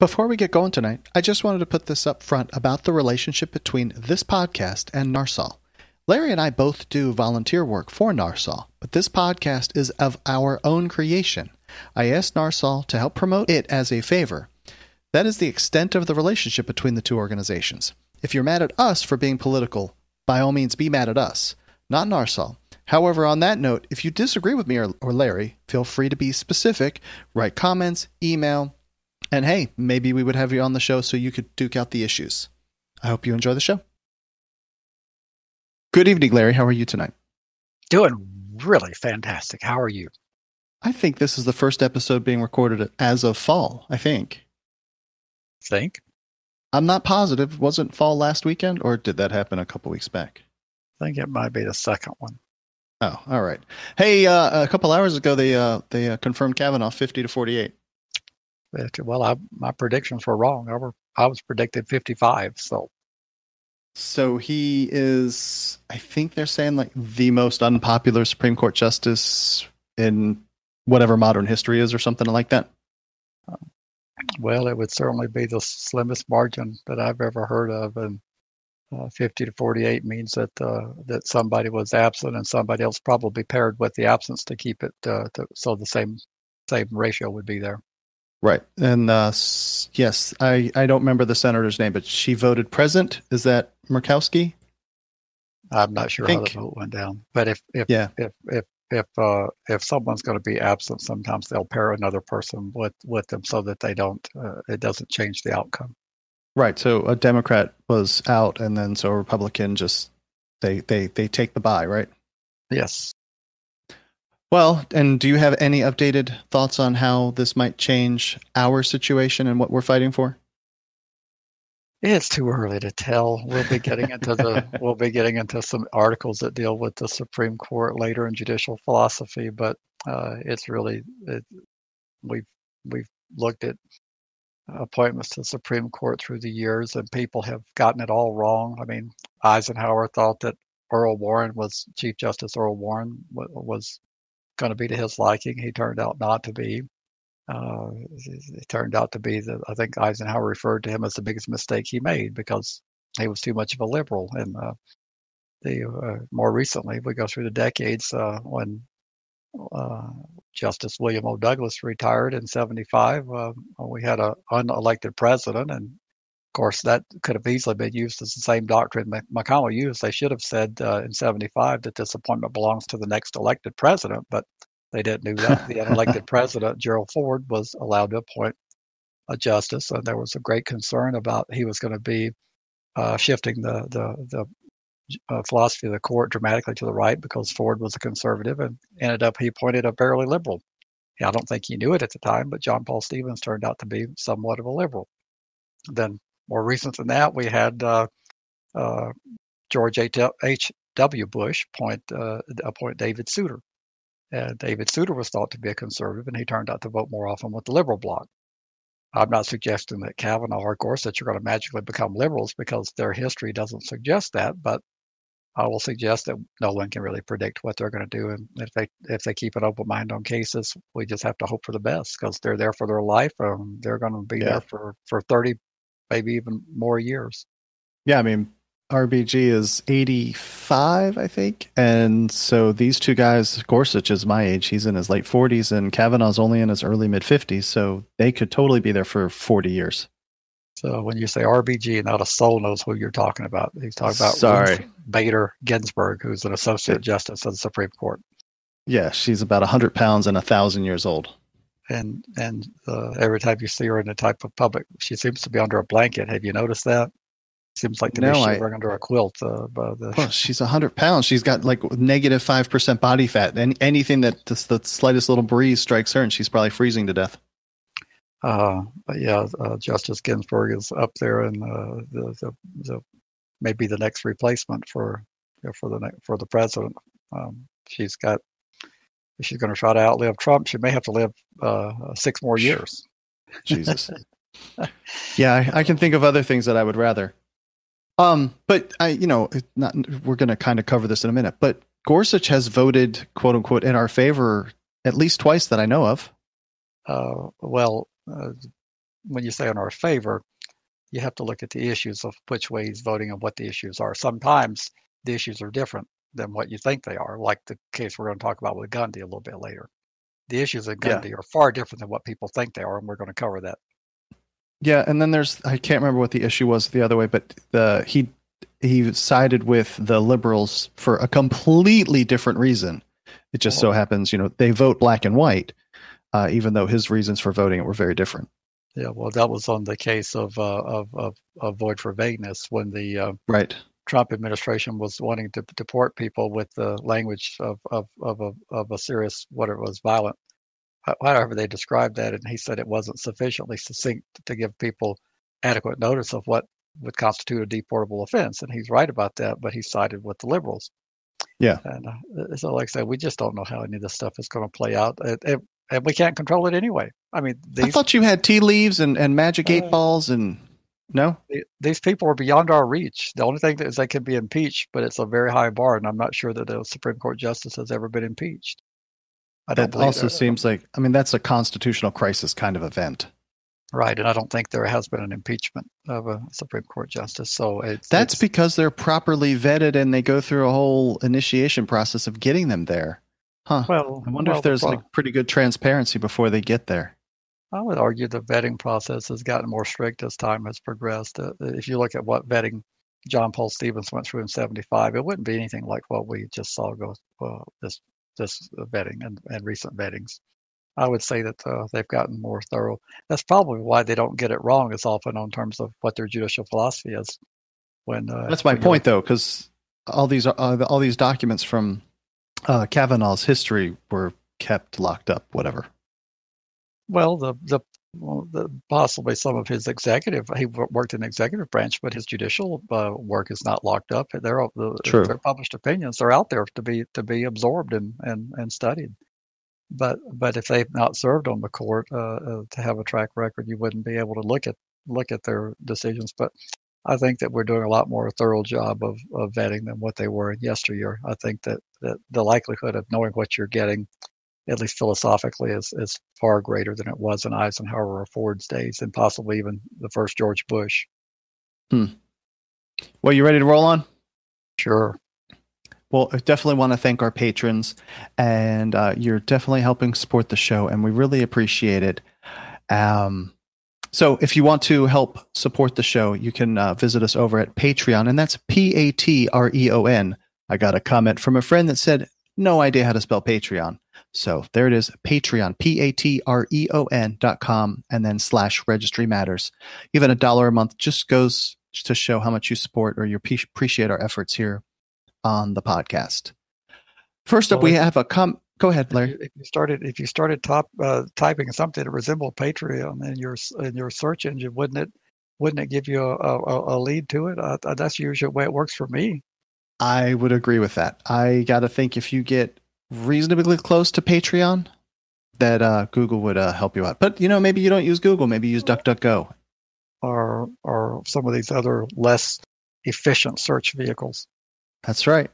Before we get going tonight, I just wanted to put this up front about the relationship between this podcast and NARSOL. Larry and I both do volunteer work for NARSOL, but this podcast is of our own creation. I asked NARSOL to help promote it as a favor. That is the extent of the relationship between the two organizations. If you're mad at us for being political, by all means be mad at us, not NARSOL. However, on that note, if you disagree with me or Larry, feel free to be specific, write comments, email, and hey, maybe we would have you on the show so you could duke out the issues. I hope you enjoy the show. Good evening, Larry. How are you tonight? Doing really fantastic. How are you? I think this is the first episode being recorded as of fall, I think. Think? I'm not positive. Wasn't fall last weekend, or did that happen a couple weeks back? I think it might be the second one. Oh, all right. Hey, a couple hours ago, they confirmed Kavanaugh 50-48. Well, my predictions were wrong. I was predicted 55. So he is, I think they're saying, like the most unpopular Supreme Court justice in whatever modern history is, or something like that. Well, it would certainly be the slimmest margin that I've ever heard of, and 50-48 means that that somebody was absent and somebody else probably paired with the absence to keep it so the same ratio would be there. Right. And yes, I don't remember the senator's name, but she voted present. Is that Murkowski? I'm not sure how the vote went down, but if someone's going to be absent, sometimes they'll pair another person with them so that they don't it doesn't change the outcome. Right. So a Democrat was out, and then so a Republican just they take the bye, right? Yes. Well, and do you have any updated thoughts on how this might change our situation and what we're fighting for? It's too early to tell. We'll be getting into some articles that deal with the Supreme Court later in judicial philosophy, but we've looked at appointments to the Supreme Court through the years, and people have gotten it all wrong. I mean, Eisenhower thought that Chief Justice Earl Warren was going to be to his liking. He turned out not to be. It turned out to be I think Eisenhower referred to him as the biggest mistake he made because he was too much of a liberal. And more recently, we go through the decades when Justice William O. Douglas retired in 1975. We had an unelected president, and of course that could have easily been used as the same doctrine McConnell used. They should have said in 1975 that this appointment belongs to the next elected president, but they didn't do that. The unelected president, Gerald Ford, was allowed to appoint a justice, and there was a great concern about he was going to be shifting the philosophy of the court dramatically to the right because Ford was a conservative, and ended up he appointed a fairly liberal. I don't think he knew it at the time, but John Paul Stevens turned out to be somewhat of a liberal. Then more recent than that, we had George H.W. Bush appoint David Souter. David Souter was thought to be a conservative, and he turned out to vote more often with the liberal bloc. I'm not suggesting that Kavanaugh or Gorsuch are going to magically become liberals because their history doesn't suggest that, but I will suggest that no one can really predict what they're going to do. And if they keep an open mind on cases, we just have to hope for the best because they're there for their life. They're going to be there for 30, maybe even more years. Yeah, I mean, RBG is 85, I think. And so these two guys, Gorsuch is my age. He's in his late 40s, and Kavanaugh's only in his early mid-50s. So they could totally be there for 40 years. So when you say RBG, not a soul knows who you're talking about. He's talking about Ruth Bader Ginsburg, who's an associate justice of the Supreme Court. Yeah, she's about 100 pounds and 1,000 years old. And every time you see her in the type of public, she seems to be under a blanket. Have you noticed that? Seems like to be shivering under a quilt. Well, she's 100 pounds. She's got like negative 5% body fat. And anything that just the slightest little breeze strikes her, and she's probably freezing to death. But yeah, Justice Ginsburg is up there, and the maybe the next replacement for the president. She's going to try to outlive Trump. She may have to live 6 more years. Jesus. Yeah, I can think of other things that I would rather. But we're going to kind of cover this in a minute. But Gorsuch has voted, quote unquote, in our favor at least twice that I know of. when you say in our favor, you have to look at the issues of which way he's voting and what the issues are. Sometimes the issues are different than what you think they are, like the case we're going to talk about with Gundy a little bit later. The issues in Gundy are far different than what people think they are, and we're going to cover that. Yeah, and then I can't remember what the issue was the other way, but he sided with the liberals for a completely different reason. It just so happens, they vote black and white, even though his reasons for voting it were very different. Yeah, well, that was on the case of void for vagueness when the right. Trump administration was wanting to deport people with the language of a serious, what it was, violent, however they described that, and he said it wasn't sufficiently succinct to give people adequate notice of what would constitute a deportable offense, and he's right about that, but he sided with the liberals. Yeah. And so, like I said, we just don't know how any of this stuff is going to play out, and we can't control it anyway. I mean, I thought you had tea leaves and magic 8 balls and... No? These people are beyond our reach. The only thing that is they can be impeached, but it's a very high bar, and I'm not sure that a Supreme Court justice has ever been impeached. That also seems like, that's a constitutional crisis kind of event. Right, and I don't think there has been an impeachment of a Supreme Court justice. So that's because they're properly vetted and they go through a whole initiation process of getting them there. Huh. Well, I wonder if there's like pretty good transparency before they get there. I would argue the vetting process has gotten more strict as time has progressed. If you look at what vetting John Paul Stevens went through in '75, it wouldn't be anything like what we just saw go this vetting and recent vettings. I would say that they've gotten more thorough. That's probably why they don't get it wrong as often in terms of what their judicial philosophy is. That's my point, though, because all these documents from Kavanaugh's history were kept locked up, whatever. Well, the possibly some of his executive, he worked in the executive branch, but his judicial work is not locked up. They're published opinions. They're out there to be absorbed and studied. But if they've not served on the court to have a track record, you wouldn't be able to look at their decisions. But I think that we're doing a lot more thorough job of vetting than what they were in yesteryear. I think that the likelihood of knowing what you're getting, at least philosophically, is far greater than it was in Eisenhower or Ford's days, and possibly even the first George Bush. Well, you ready to roll on? Sure. Well, I definitely want to thank our patrons, and you're definitely helping support the show, and we really appreciate it. So if you want to help support the show, you can visit us over at Patreon, and that's Patreon. I got a comment from a friend that said, no idea how to spell Patreon. So there it is, Patreon, Patreon.com, and then /Registry Matters. Even $1 a month just goes to show how much you support or you appreciate our efforts here on the podcast. First up, we have a Go ahead, Larry. If you started typing something that resembled Patreon in your search engine, wouldn't it give you a lead to it? That's usually the way it works for me. I would agree with that. I got to think if you get reasonably close to Patreon, that Google would help you out. But maybe you don't use Google. Maybe you use DuckDuckGo or some of these other less efficient search vehicles. That's right.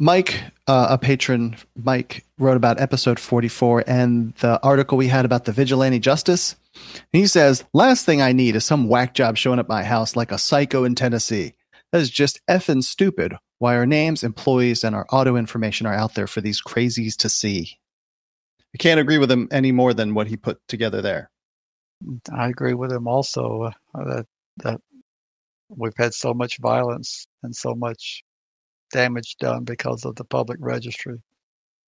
Mike, a patron, Mike, wrote about episode 44 and the article we had about the vigilante justice. He says, last thing I need is some whack job showing up my house like a psycho in Tennessee. That is just effing stupid. Why our names, employees, and our auto information are out there for these crazies to see. I can't agree with him any more than what he put together there. I agree with him also that we've had so much violence and so much damage done because of the public registry,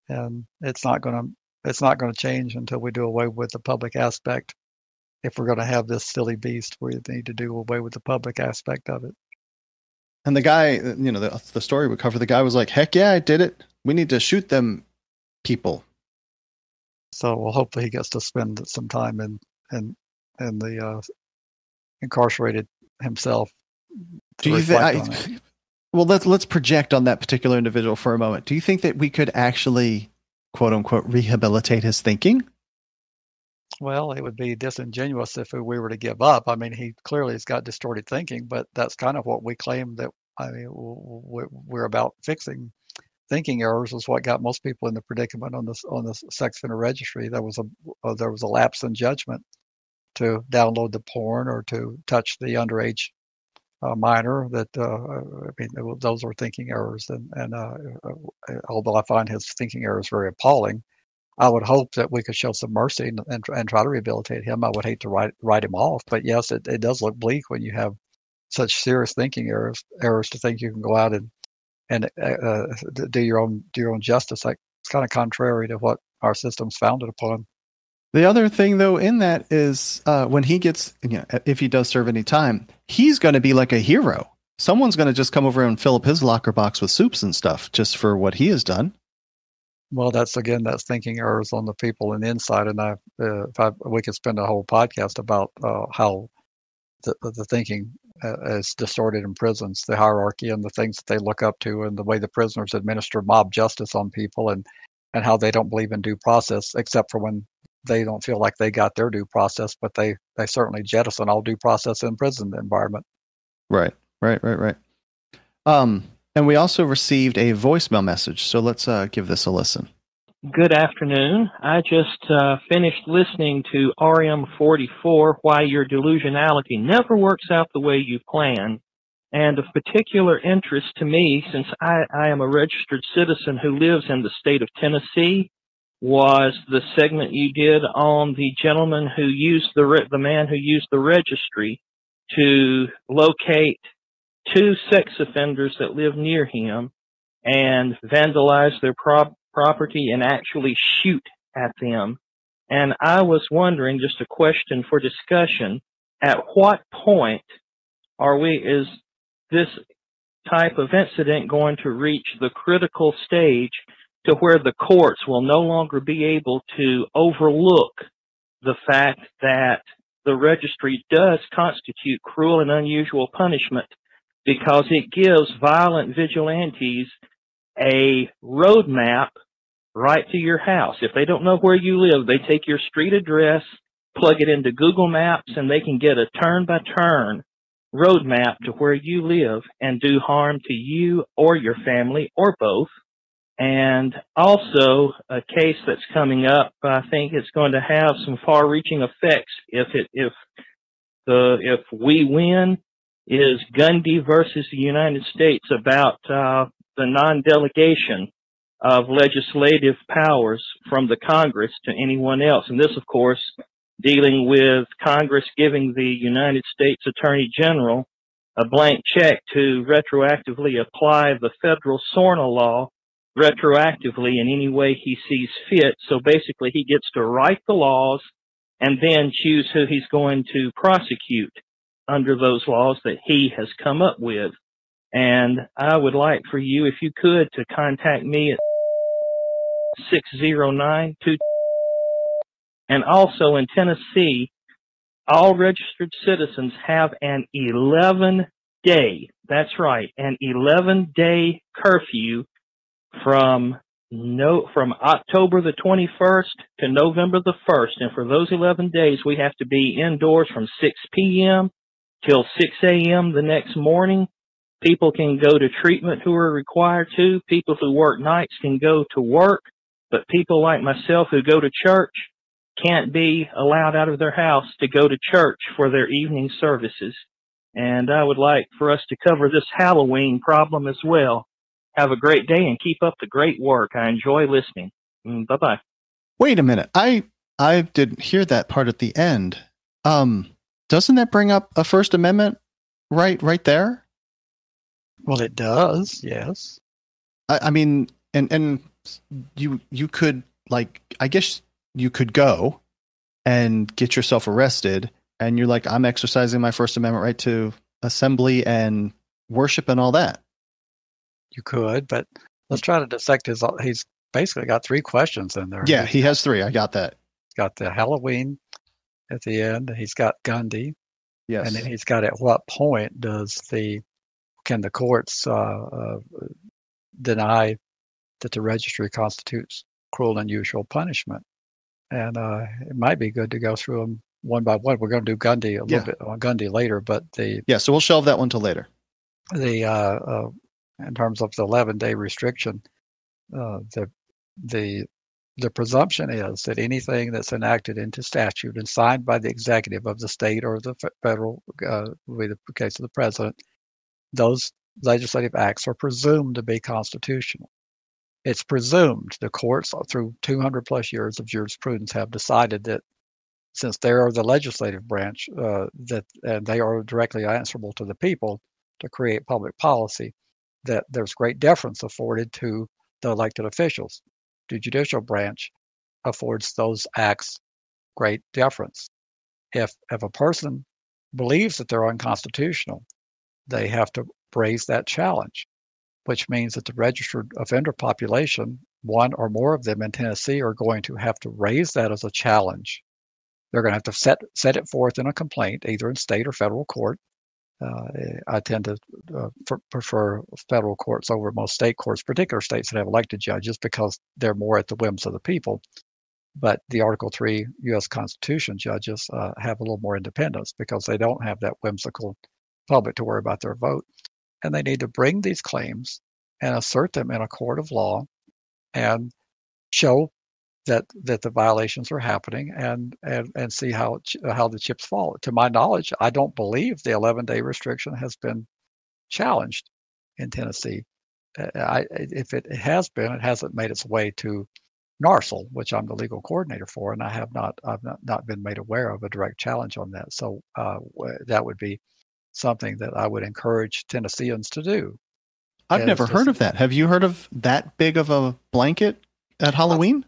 and it's not going to change until we do away with the public aspect. If we're going to have this silly beast, we need to do away with the public aspect of it. And the guy, the story we cover, the guy was like, heck yeah, I did it. We need to shoot them people. So well, hopefully he gets to spend some time in the incarcerated himself. Do you think? Well, let's project on that particular individual for a moment. Do you think that we could actually, quote unquote, rehabilitate his thinking? Well, it would be disingenuous if we were to give up. I mean, he clearly has got distorted thinking, but that's kind of what we claim that. I mean, we're about fixing. Thinking errors is what got most people in the predicament on the sex offender registry. There was a lapse in judgment to download the porn or to touch the underage minor. That those are thinking errors, and although I find his thinking errors very appalling, I would hope that we could show some mercy and try to rehabilitate him. I would hate to write him off, but yes, it does look bleak when you have such serious thinking errors to think you can go out and do your own justice. Like, it's kind of contrary to what our system's founded upon. The other thing, though, in that is when he gets, if he does serve any time, he's going to be like a hero. Someone's going to just come over and fill up his locker box with soups and stuff just for what he has done. Well, that's thinking errors on the people on the inside. And we could spend a whole podcast about how the thinking is distorted in prisons, the hierarchy and the things that they look up to, and the way the prisoners administer mob justice on people, and how they don't believe in due process, except for when they don't feel like they got their due process, but they certainly jettison all due process in prison environment. Right. And we also received a voicemail message, so let's give this a listen. Good afternoon. I just finished listening to RM45, Why Your Delusionality Never Works Out the Way You Plan. And of particular interest to me, since I am a registered citizen who lives in the state of Tennessee, was the segment you did on the gentleman who used the man who used the registry to locate 2 sex offenders that live near him and vandalize their property and actually shoot at them. And I was wondering, just a question for discussion, at what point is this type of incident going to reach the critical stage to where the courts will no longer be able to overlook the fact that the registry does constitute cruel and unusual punishment, because it gives violent vigilantes a roadmap right to your house. If they don't know where you live, they take your street address, plug it into Google Maps, and they can get a turn-by-turn roadmap to where you live and do harm to you or your family or both. And also, a case that's coming up, I think it's going to have some far-reaching effects if we win, is Gundy versus the United States, about the non-delegation of legislative powers from the Congress to anyone else. And this, of course, dealing with Congress giving the United States Attorney General a blank check to retroactively apply the federal SORNA law retroactively in any way he sees fit. So basically, he gets to write the laws and then choose who he's going to prosecute under those laws that he has come up with. And I would like for you, if you could, to contact me at 609-2. And also in Tennessee, all registered citizens have an 11-day, that's right, an 11-day curfew from October the 21st to November the 1st. And for those 11 days, we have to be indoors from 6 p.m. till 6 a.m. the next morning. People can go to treatment who are required to. People who work nights can go to work. But people like myself who go to church can't be allowed out of their house to go to church for their evening services. And I would like for us to cover this Halloween problem as well. Have a great day and keep up the great work. I enjoy listening. Bye-bye. Wait a minute. I didn't hear that part at the end. Doesn't that bring up a First Amendment right there? Well, it does, yes. I mean, and you could, like, I guess you could go and get yourself arrested, and you're like, I'm exercising my First Amendment right to assembly and worship and all that. You could, but let's try to dissect he's basically got 3 questions in there. Yeah, he has 3. I got that. He's got the Halloween at the end. He's got Gundy. Yes. And then he's got, at what point can the courts deny that the registry constitutes cruel and unusual punishment? And it might be good to go through them one by one. We're going to do Gundy a little bit on Gundy later, but so we'll shelve that one till later. In terms of the 11-day restriction, the the presumption is that anything that's enacted into statute and signed by the executive of the state or the federal, with the case of the president, those legislative acts are presumed to be constitutional. It's presumed. The courts, through 200 plus years of jurisprudence, have decided that since they are the legislative branch, that they are directly answerable to the people to create public policy, that there's great deference afforded to the elected officials. The judicial branch affords those acts great deference. If a person believes that they're unconstitutional, they have to raise that challenge, which means that the registered offender population, one or more of them in Tennessee, are going to have to raise that as a challenge. They're going to have to set it forth in a complaint, either in state or federal court. I tend to prefer federal courts over most state courts, particular states that have elected judges, because they're more at the whims of the people. But the Article 3 U.S. Constitution judges have a little more independence because they don't have that whimsical public to worry about their vote. And they need to bring these claims and assert them in a court of law and show that the violations are happening and see how the chips fall. To my knowledge, I don't believe the 11-day restriction has been challenged in Tennessee. If it has been, it hasn't made its way to NARSL, which I'm the legal coordinator for, and I've not been made aware of a direct challenge on that. So that would be something that I would encourage Tennesseans to do. I've never heard of that. Have you heard of that big of a blanket at Halloween?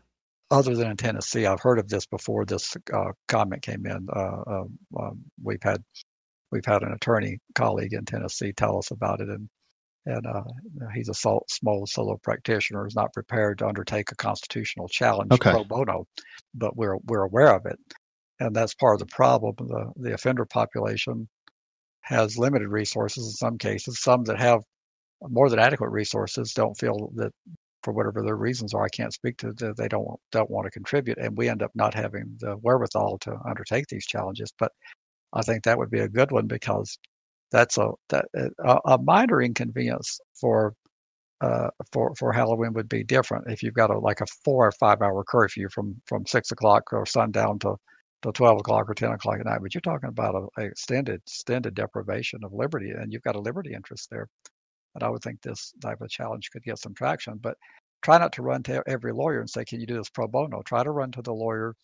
Other than in Tennessee, I've heard of this before this comment came in. We've had an attorney colleague in Tennessee tell us about it, and he's a small solo practitioner, is not prepared to undertake a constitutional challenge pro bono, but we're aware of it, and that's part of the problem. The offender population has limited resources in some cases. Some that have more than adequate resources don't feel that, for whatever their reasons are, I can't speak to, they don't want to contribute, and we end up not having the wherewithal to undertake these challenges. But I think that would be a good one, because that's a minor inconvenience for Halloween would be different if you've got a 4 or 5 hour curfew from 6 o'clock or sundown to 12 o'clock or 10 o'clock at night. But you're talking about an extended deprivation of liberty, and you've got a liberty interest there. And I would think this type of challenge could get some traction. But try not to run to every lawyer and say, can you do this pro bono? Try to run to the lawyer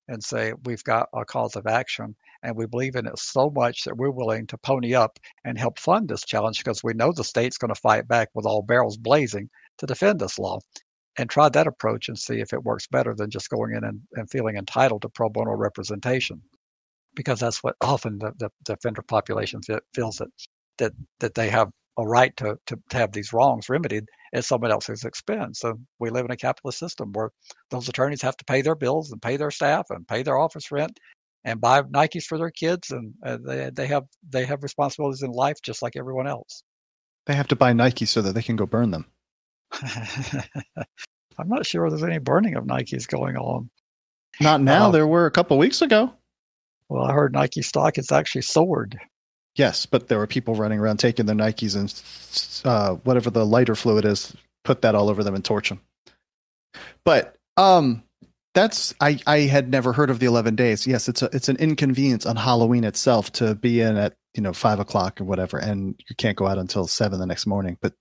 and say, we've got a cause of action, and we believe in it so much that we're willing to pony up and help fund this challenge, because we know the state's going to fight back with all barrels blazing to defend this law. And try that approach and see if it works better than just going in and feeling entitled to pro bono representation, because that's what often the offender population feels, that they have a right to have these wrongs remedied at someone else's expense. So we live in a capitalist system where those attorneys have to pay their bills and pay their staff and pay their office rent and buy Nikes for their kids, and they have responsibilities in life just like everyone else. They have to buy Nikes so that they can go burn them. I'm not sure there's any burning of Nikes going on. Not now. There were a couple weeks ago. Well, I heard Nike stock has actually soared. Yes, but there were people running around taking their Nikes and whatever the lighter fluid is, put that all over them and torch them. But that's I had never heard of the 11 days. Yes, it's an inconvenience on Halloween itself to be in at 5 o'clock or whatever, and you can't go out until 7 the next morning. But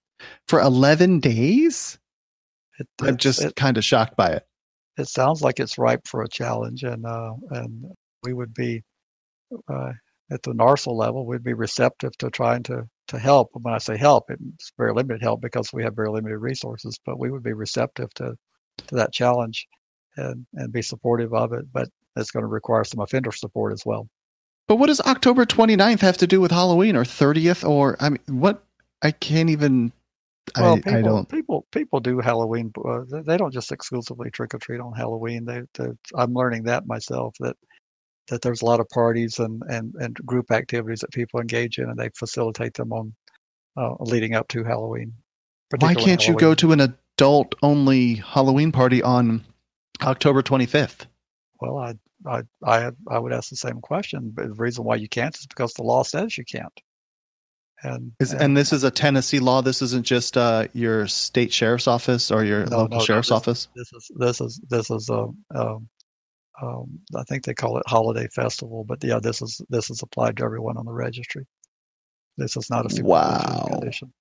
for 11 days, I'm just kind of shocked by it. It sounds like it's ripe for a challenge, and we would be. At the NARSL level, we'd be receptive to trying to help. When I say help, it's very limited help because we have very limited resources, but we would be receptive to that challenge and be supportive of it. But it's going to require some offender support as well. But what does October 29th have to do with Halloween or 30th? Or, I mean, what? I can't even... Well, people do Halloween. They don't just exclusively trick or treat on Halloween. I'm learning that myself, that there's a lot of parties and group activities that people engage in, and they facilitate them on leading up to Halloween. Why can't you go to an adult-only Halloween party on October 25th? Well, I would ask the same question, but the reason why you can't is because the law says you can't. And this is a Tennessee law. This isn't just your state sheriff's office or your local sheriff's office. This is I think they call it holiday festival, but yeah, this is applied to everyone on the registry. This is not a supervision condition.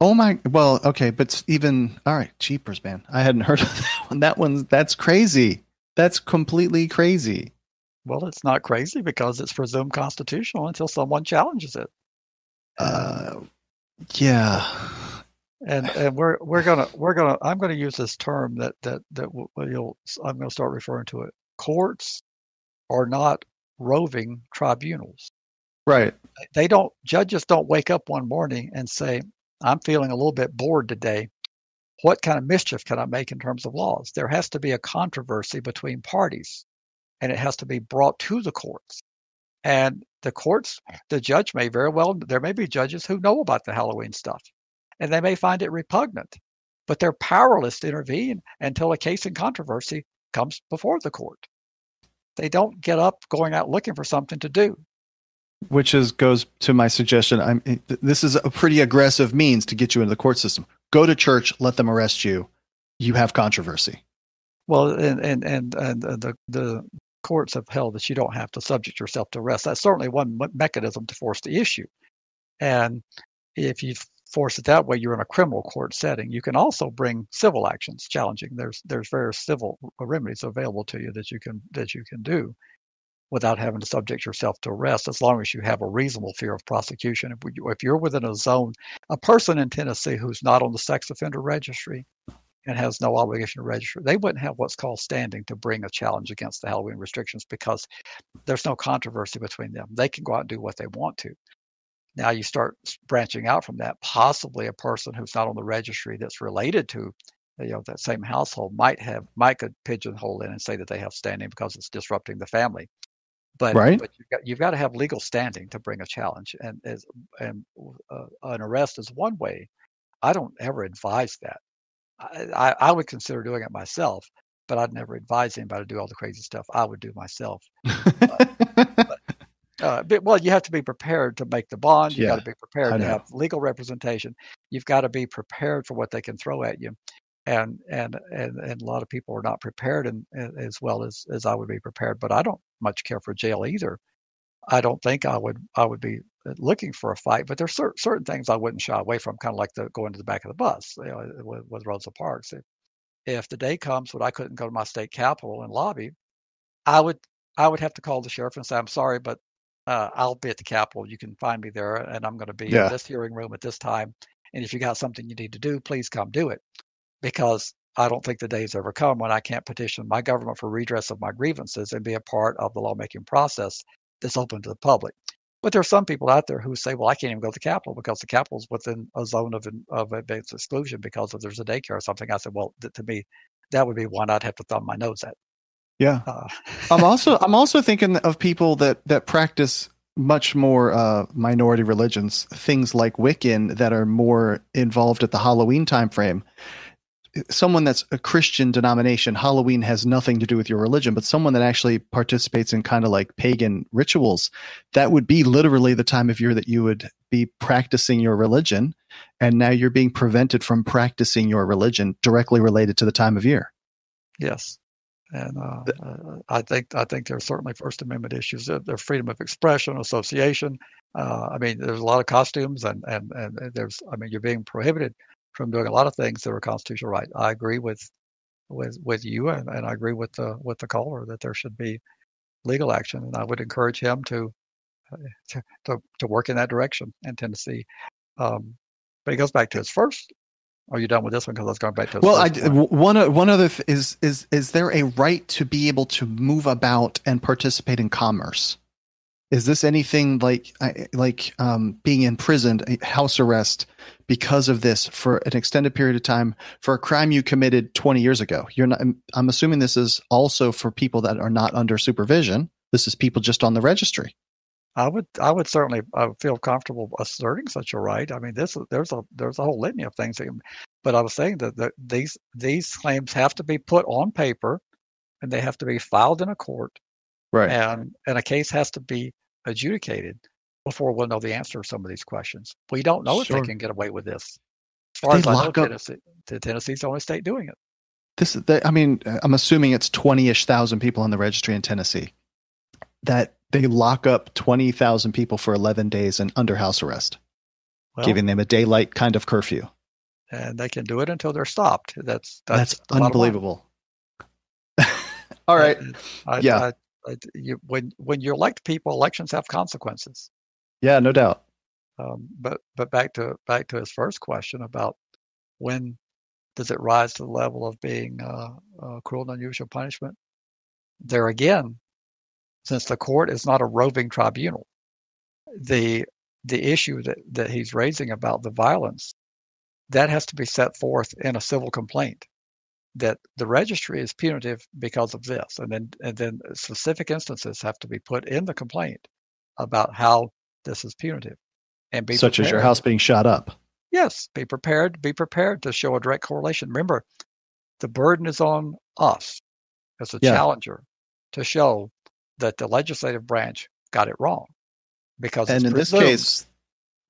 Oh my, well, okay, but even, all right, jeepers, man. I hadn't heard of that one. That's crazy. That's completely crazy. Well, it's not crazy because it's presumed constitutional until someone challenges it. Yeah. And I'm gonna use this term that I'm gonna start referring to it. Courts are not roving tribunals. Right. Judges don't wake up one morning and say, I'm feeling a little bit bored today. What kind of mischief can I make in terms of laws? There has to be a controversy between parties, and it has to be brought to the courts. And the judge may very well, there may be judges who know about the Halloween stuff, and they may find it repugnant, but they're powerless to intervene until a case in controversy comes before the court. They don't get up going out looking for something to do. Which goes to my suggestion. This is a pretty aggressive means to get you into the court system. Go to church, let them arrest you. You have controversy. Well, and the courts have held that you don't have to subject yourself to arrest. That's certainly one mechanism to force the issue. And if you force it that way, you're in a criminal court setting. You can also bring civil actions challenging. There's various civil remedies available to you that you can do without having to subject yourself to arrest, as long as you have a reasonable fear of prosecution. If you're within a zone, a person in Tennessee who's not on the sex offender registry and has no obligation to register, they wouldn't have what's called standing to bring a challenge against the Halloween restrictions because there's no controversy between them. They can go out and do what they want to. Now you start branching out from that. Possibly a person who's not on the registry that's related to that same household might could pigeonhole in and say that they have standing because it's disrupting the family. But you've got to have legal standing to bring a challenge, and an arrest is one way. I don't ever advise that. I would consider doing it myself, but I'd never advise anybody to do all the crazy stuff I would do myself. But you have to be prepared to make the bond. You've got to be prepared to have legal representation. You've got to be prepared for what they can throw at you. And a lot of people are not prepared as well as I would be prepared. But I don't much care for jail either. I don't think I would be looking for a fight. But there's certain things I wouldn't shy away from, kind of like going to the back of the bus with Rosa Parks. If the day comes when I couldn't go to my state capitol and lobby, I would have to call the sheriff and say, I'm sorry, but I'll be at the Capitol. You can find me there, and I'm going to be in this hearing room at this time. And if you got something you need to do, please come do it. Because I don't think the day's ever come when I can't petition my government for redress of my grievances and be a part of the lawmaking process that's open to the public. But there are some people out there who say, well, I can't even go to the Capitol because the Capitol's within a zone of advanced exclusion because if there's a daycare or something. I said, well, to me, that would be one I'd have to thumb my nose at. Yeah. I'm also thinking of people that practice much more minority religions, things like Wiccan that are more involved at the Halloween time frame. Someone that's a Christian denomination, Halloween has nothing to do with your religion, but someone that actually participates in kind of like pagan rituals, that would be literally the time of year that you would be practicing your religion. And now you're being prevented from practicing your religion directly related to the time of year. Yes. And I think there are certainly First Amendment issues. There's freedom of expression, association. There's a lot of costumes, and you're being prohibited from doing a lot of things that are constitutional right. I agree with you, and I agree with the caller that there should be legal action, and I would encourage him to work in that direction in Tennessee. But he goes back to his first. Are you done with this one? Because I was going back to his one other is there a right to be able to move about and participate in commerce? Is this anything like being imprisoned, house arrest, because of this for an extended period of time for a crime you committed 20 years ago? I'm assuming this is also for people that are not under supervision. This is people just on the registry. I would certainly feel comfortable asserting such a right. I mean, there's a whole litany of things. But I was saying that these claims have to be put on paper, and they have to be filed in a court, right? And a case has to be adjudicated. before we'll know the answer to some of these questions. We don't know if they can get away with this. As far They as I know, lock up. Tennessee's the only state doing it. I'm assuming it's 20-ish thousand people in the registry in Tennessee. That they lock up 20,000 people for 11 days and under house arrest, giving them a daylight kind of curfew. And they can do it until they're stopped. That's unbelievable. All right. When you elect people, elections have consequences. Yeah, no doubt. But back to his first question about when does it rise to the level of being cruel and unusual punishment? There again, since the court is not a roving tribunal, the issue that he's raising about the violence, that has to be set forth in a civil complaint, that the registry is punitive because of this, and then specific instances have to be put in the complaint about how this is punitive, and be such prepared. As your house being shot up. Yes, be prepared to show a direct correlation. Remember, the burden is on us as a challenger to show that the legislative branch got it wrong, because this case,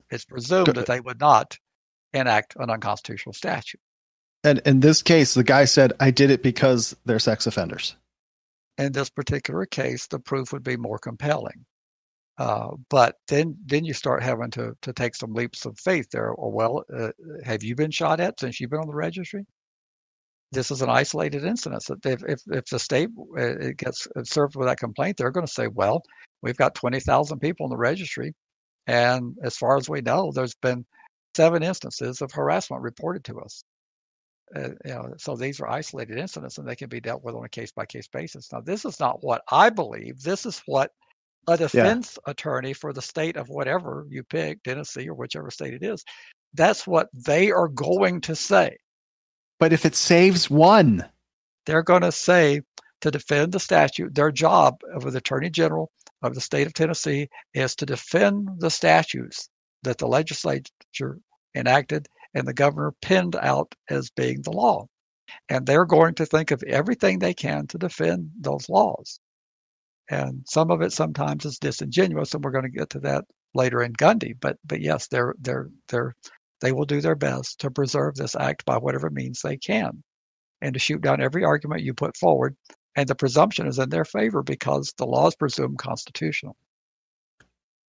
it's presumed that they would not enact an unconstitutional statute. And in this case, the guy said, I did it because they're sex offenders. In this particular case, the proof would be more compelling. But then you start having to take some leaps of faith there. Or, have you been shot at since you've been on the registry? This is an isolated incident. So if the state it gets served with that complaint, they're going to say, well, we've got 20,000 people in the registry, and as far as we know, there's been 7 instances of harassment reported to us. So these are isolated incidents, and they can be dealt with on a case-by-case basis. Now, this is not what I believe. This is what a defense attorney for the state of whatever you pick, Tennessee or whichever state it is, that's what they are going to say. But if it saves one, they're going to say, to defend the statute, their job of the Attorney General of the state of Tennessee is to defend the statutes that the legislature enacted and the governor pinned out as being the law. And they're going to think of everything they can to defend those laws. And some of it sometimes is disingenuous, and we're going to get to that later in Gundy. But yes, they will do their best to preserve this act by whatever means they can, and to shoot down every argument you put forward. And the presumption is in their favor because the law is presumed constitutional.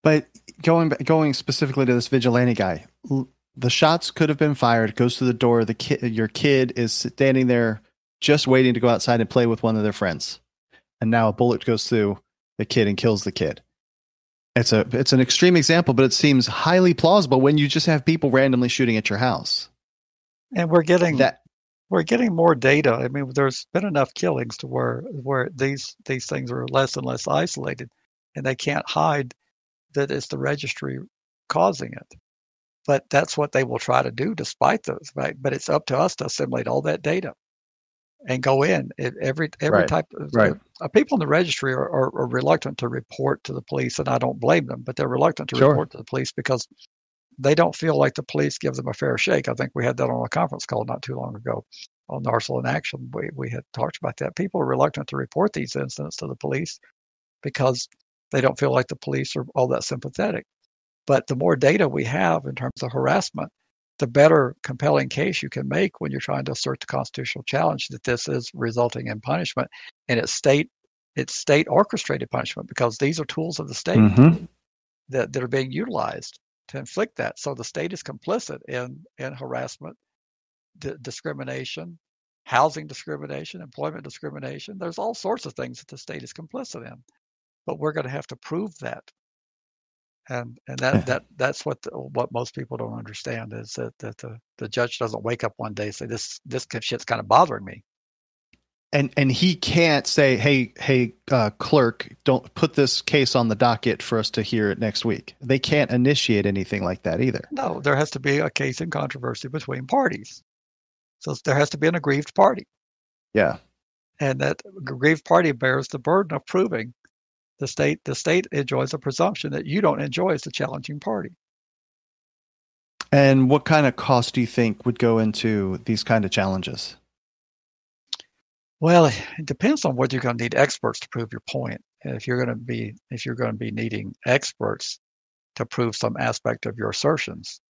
But going specifically to this vigilante guy, the shots could have been fired. Goes to the door. Your kid is standing there just waiting to go outside and play with one of their friends. And now a bullet goes through the kid and kills the kid. It's an extreme example, but it seems highly plausible when you just have people randomly shooting at your house. And we're getting more data. I mean, there's been enough killings to where these things are less and less isolated, and they can't hide that it's the registry causing it. But that's what they will try to do despite those. Right? But it's up to us to assimilate all that data and go in. Every type of people in the registry are reluctant to report to the police, and I don't blame them, but they're reluctant to report to the police because they don't feel like the police give them a fair shake. I think we had that on a conference call not too long ago on NARSL in Action. We had talked about that. People are reluctant to report these incidents to the police because they don't feel like the police are all that sympathetic. But the more data we have in terms of harassment, the better compelling case you can make when you're trying to assert the constitutional challenge that this is resulting in punishment, and it's state orchestrated punishment, because these are tools of the state that are being utilized to inflict that. So the state is complicit in harassment, discrimination, housing discrimination, employment discrimination. There's all sorts of things that the state is complicit in, but we're going to have to prove that. And that's what most people don't understand is that the judge doesn't wake up one day and say this shit's kind of bothering me. And he can't say, hey, clerk, don't put this case on the docket for us to hear it next week. They can't initiate anything like that either. No, there has to be a case in controversy between parties. So there has to be an aggrieved party. Yeah. And that aggrieved party bears the burden of proving the state enjoys a presumption that you don't enjoy as the challenging party. And what kind of cost do you think would go into these kind of challenges? Well, it depends on whether you're going to need experts to prove your point. And if you're going to be needing experts, to prove some aspect of your assertions,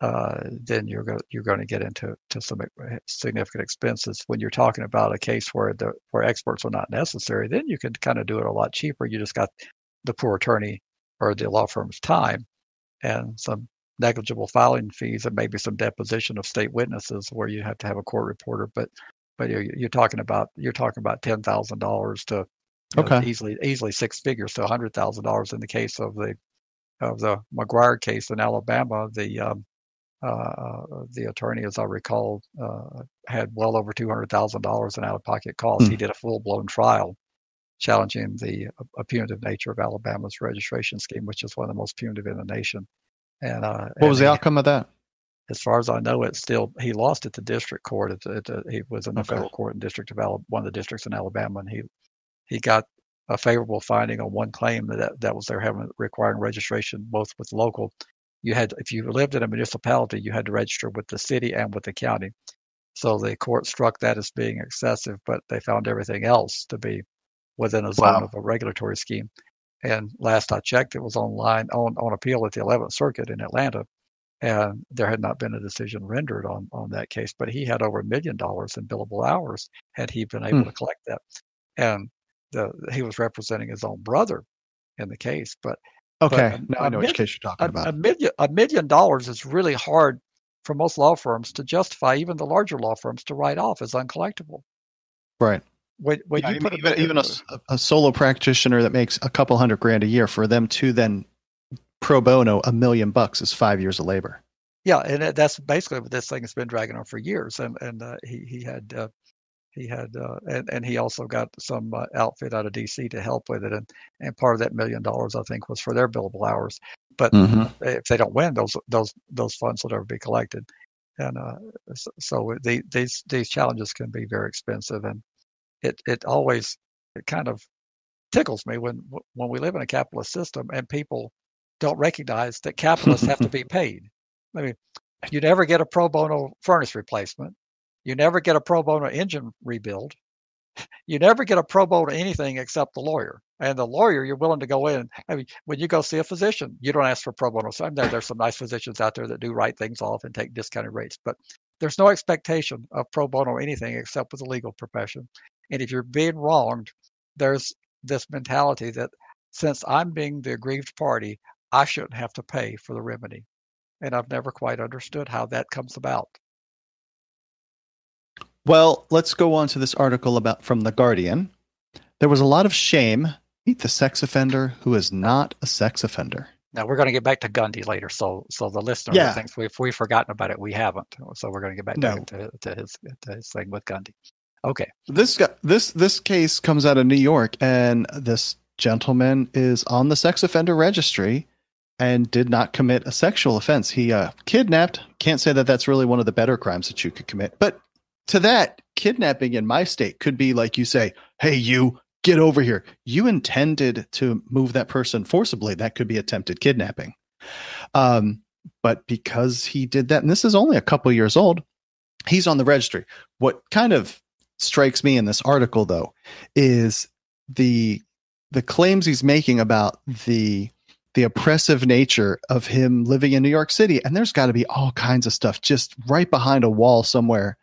then you're going to get into some significant expenses. When you're talking about a case where experts are not necessary, then you can kind of do it a lot cheaper. You just got the poor attorney or the law firm's time and some negligible filing fees and maybe some deposition of state witnesses where you have to have a court reporter. But you're talking about $10,000 to easily six figures to $100,000 in the case of the McGuire case in Alabama. The attorney, as I recall, had well over $200,000 in out-of-pocket costs. He did a full-blown trial challenging the punitive nature of Alabama's registration scheme, which is one of the most punitive in the nation. And what was the outcome of that? As far as I know, he lost at the district court. He was in the federal court in one of the districts in Alabama, and he got a favorable finding on one claim that was requiring registration both with local. If you lived in a municipality, you had to register with the city and with the county. So the court struck that as being excessive, but they found everything else to be within a zone of a regulatory scheme. And last I checked, it was online on appeal at the 11th Circuit in Atlanta, and there had not been a decision rendered on that case. But he had over $1 million in billable hours had he been able to collect that. And he was representing his own brother in the case. But now I know which case you're talking about. $1 million is really hard for most law firms to justify, even the larger law firms, to write off as uncollectible. Right. Even a solo practitioner that makes a couple $100,000 a year, for them to then pro bono $1 million is 5 years of labor. Yeah, and that's basically what this thing has been dragging on for years. And he also got some outfit out of DC to help with it, and part of that $1 million, I think, was for their billable hours. But if they don't win, those funds will never be collected. And so these challenges can be very expensive, and it always kind of tickles me when we live in a capitalist system and people don't recognize that capitalists have to be paid. I mean, you never get a pro bono furnace replacement. You never get a pro bono engine rebuild. You never get a pro bono anything except the lawyer. And the lawyer, you're willing to go in. I mean, when you go see a physician, you don't ask for pro bono. So there's some nice physicians out there that do write things off and take discounted rates. But there's no expectation of pro bono anything except with the legal profession. And if you're being wronged, there's this mentality that since I'm being the aggrieved party, I shouldn't have to pay for the remedy. And I've never quite understood how that comes about. Well, let's go on to this article from The Guardian. There was a lot of shame. Meet the sex offender who is not a sex offender. Now, we're going to get back to Gundy later, so the listener thinks we've forgotten about it. We haven't. So we're going to get back to his thing with Gundy. Okay. This case comes out of New York, and this gentleman is on the sex offender registry and did not commit a sexual offense. He kidnapped. Can't say that that's really one of the better crimes that you could commit, but to that, kidnapping in my state could be like you say, hey, you get over here. You intended to move that person forcibly. That could be attempted kidnapping. But because he did that, and this is only a couple years old, he's on the registry. What kind of strikes me in this article, though, is the claims he's making about the oppressive nature of him living in New York City. And there's got to be all kinds of stuff just right behind a wall somewhere.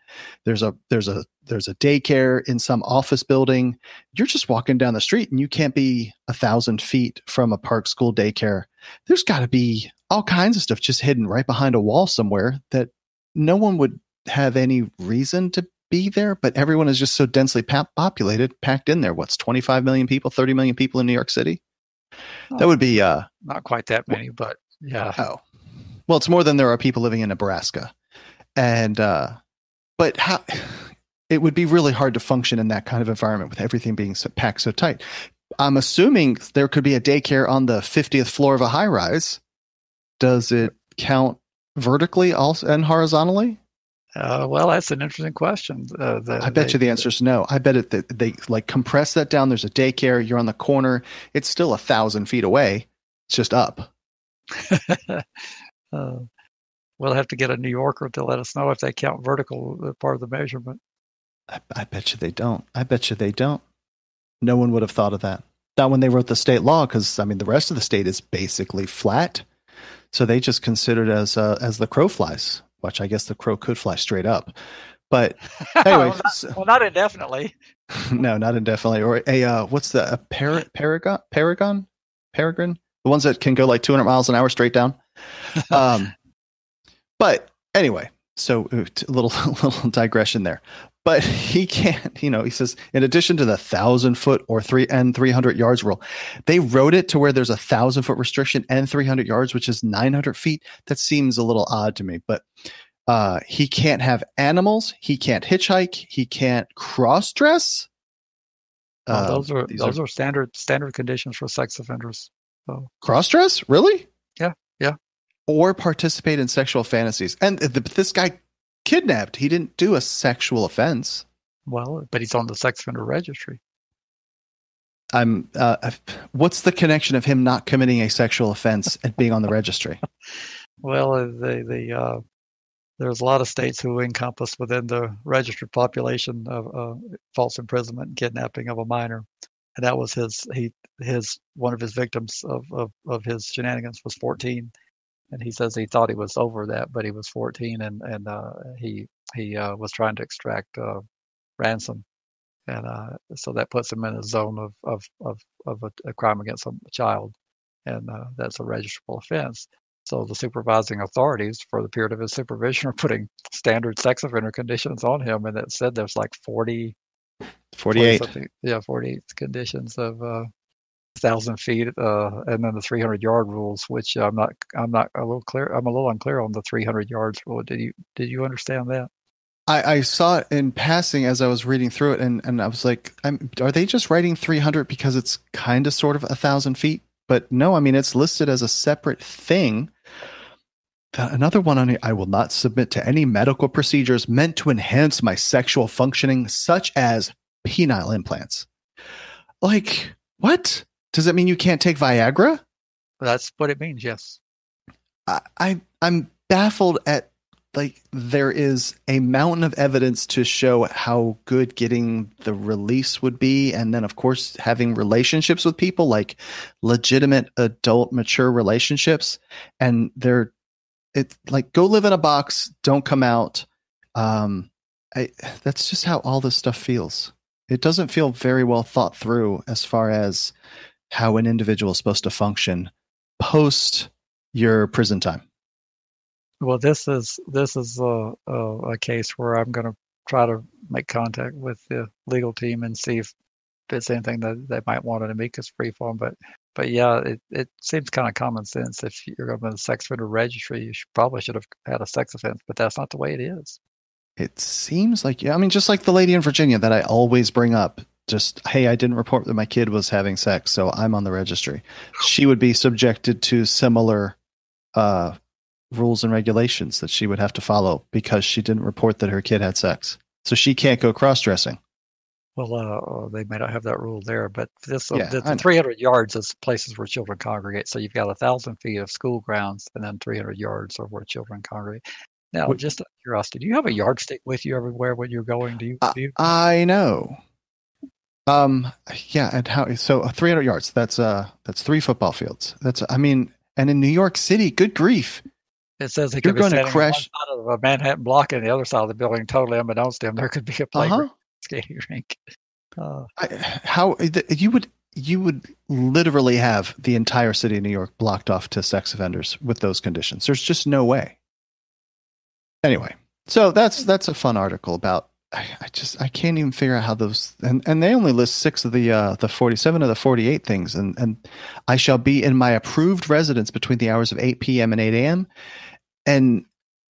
There's a daycare in some office building. You're just walking down the street and you can't be 1,000 feet from a park school daycare. There's got to be all kinds of stuff just hidden right behind a wall somewhere that no one would have any reason to be there, but everyone is just so densely populated, packed in there. What's 25 million people, 30 million people in New York City? That would be not quite that many, but yeah. Oh, well, it's more than there are people living in Nebraska, and but how it would be really hard to function in that kind of environment with everything being packed so tight. I'm assuming there could be a daycare on the 50th floor of a high rise. Does it count vertically also and horizontally? Well, that's an interesting question. I bet you the answer is no. I bet they like compress that down. There's a daycare. You're on the corner. It's still 1,000 feet away. It's just up. We'll have to get a New Yorker to let us know if they count vertical part of the measurement. I bet you they don't. I bet you they don't. No one would have thought of that. Not when they wrote the state law, because, I mean, the rest of the state is basically flat. So they just considered as the crow flies, which I guess the crow could fly straight up. But anyway, not indefinitely. No, not indefinitely. Or a Paragon? The ones that can go like 200 miles an hour straight down. But anyway, so a little digression there. But he can't, he says, in addition to the 1,000-foot or 300 yards rule, they wrote it to where there's 1,000-foot restriction and 300 yards, which is 900 feet. That seems a little odd to me, but he can't have animals. He can't hitchhike. He can't cross-dress. Those are standard conditions for sex offenders. So. Cross-dress? Really? Yeah. Or participate in sexual fantasies. And this guy kidnapped. He didn't do a sexual offense. Well, but he's on the sex offender registry. What's the connection of him not committing a sexual offense and being on the registry? Well, there's a lot of states who encompass within the registered population of false imprisonment and kidnapping of a minor, and that was one of his victims of his shenanigans was 14, and he says he thought he was over that, but he was 14, and he was trying to extract ransom, and so that puts him in a zone of a crime against a child, and that's a registrable offense. So the supervising authorities for the period of his supervision are putting standard sex offender conditions on him. And it said there's like 48 conditions of 1,000 feet, and then the 300-yard rules, which I'm a little unclear on the 300 yards rule. Did you understand that? I saw it in passing as I was reading through it, and I was like, are they just writing 300 because it's kind of sort of 1,000 feet? But no, I mean, it's listed as a separate thing. Another one on here, I will not submit to any medical procedures meant to enhance my sexual functioning, such as penile implants. Like, what? Does that mean you can't take Viagra? That's what it means, yes. I'm baffled at, like, there is a mountain of evidence to show how good getting the release would be. And then, of course, having relationships with people, like legitimate adult, mature relationships. And it's like, go live in a box, don't come out. That's just how all this stuff feels. It doesn't feel very well thought through as far as how an individual is supposed to function post your prison time. Well, this is a case where I'm going to try to make contact with the legal team and see if it's anything that they might want an amicus brief on. But yeah, it seems kind of common sense. If you're going to be in the sex offender registry, you probably should have had a sex offense, but that's not the way it is. It seems like, I mean, just like the lady in Virginia that I always bring up, just, hey, I didn't report that my kid was having sex, so I'm on the registry. She would be subjected to similar rules and regulations that she would have to follow because she didn't report that her kid had sex. So she can't go cross-dressing. Well, they may not have that rule there, but the 300 yards is places where children congregate. So you've got 1,000 feet of school grounds, and then 300 yards are where children congregate. Now, just out of curiosity, do you have a yardstick with you everywhere when you're going? Do you? I know. Yeah, and how? So 300 yards. That's 3 football fields. And in New York City, good grief. It says he could be standing on one side of a Manhattan block and the other side of the building, totally unbeknownst to him. There could be a playground, skating rink. You would literally have the entire city of New York blocked off to sex offenders with those conditions. There's just no way. Anyway, so that's a fun article about. I can't even figure out how those and they only list 6 of the 47 of the 48 things, and I shall be in my approved residence between the hours of 8 p.m. and 8 a.m. And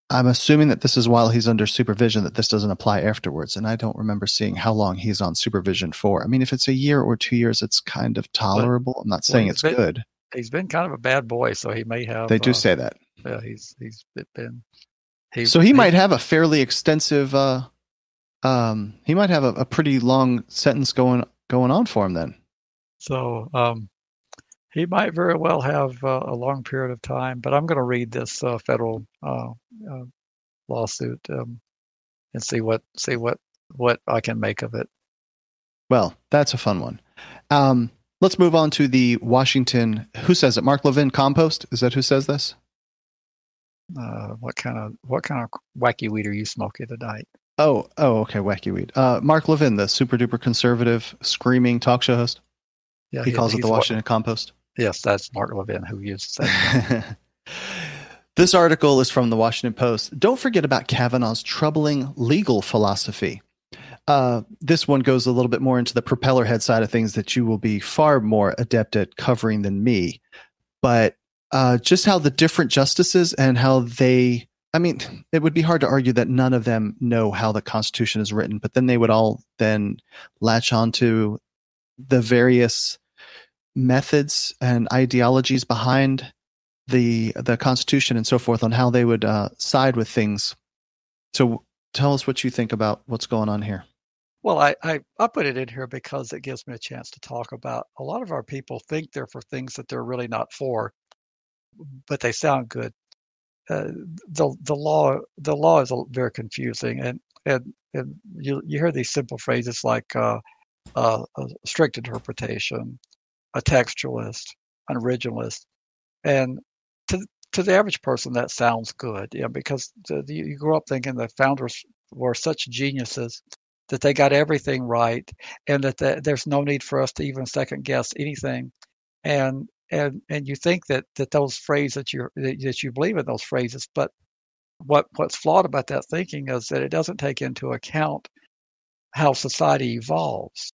I'm assuming that this is while he's under supervision, that this doesn't apply afterwards. And I don't remember seeing how long he's on supervision for. I mean, if it's a year or 2 years, it's kind of tolerable. I'm not saying it's good. He's been kind of a bad boy, so he may have. They do say that. Yeah, he's been. He might have a fairly extensive. He might have a pretty long sentence going on for him then. So he might very well have a long period of time. But I'm going to read this federal lawsuit and see what I can make of it. Well, that's a fun one. Let's move on to the Washington. Who says it? Mark Levin Compost. Is that who says this? What kind of wacky weed are you smoking tonight? Oh, okay, wacky weed. Mark Levin, the super duper conservative screaming talk show host. Yeah, he calls it the Washington Compost. Yes, that's Mark Levin who uses that. This article is from the Washington Post. Don't forget about Kavanaugh's troubling legal philosophy. This one goes a little bit more into the propeller head side of things that you will be far more adept at covering than me. But just how the different justices and how they, I mean, it would be hard to argue that none of them know how the Constitution is written, but then they would all then latch on to the various methods and ideologies behind the Constitution and so forth on how they would side with things. So tell us what you think about what's going on here. Well, I put it in here because it gives me a chance to talk about a lot of our people think they're for things that they're really not for, but they sound good. The law is very confusing, and you hear these simple phrases like a strict interpretation, a textualist, an originalist, and to the average person that sounds good, because you grow up thinking the founders were such geniuses that they got everything right, and that there's no need for us to even second guess anything, and you think that those phrases that you believe in those phrases, but what's flawed about that thinking is that it doesn't take into account how society evolves,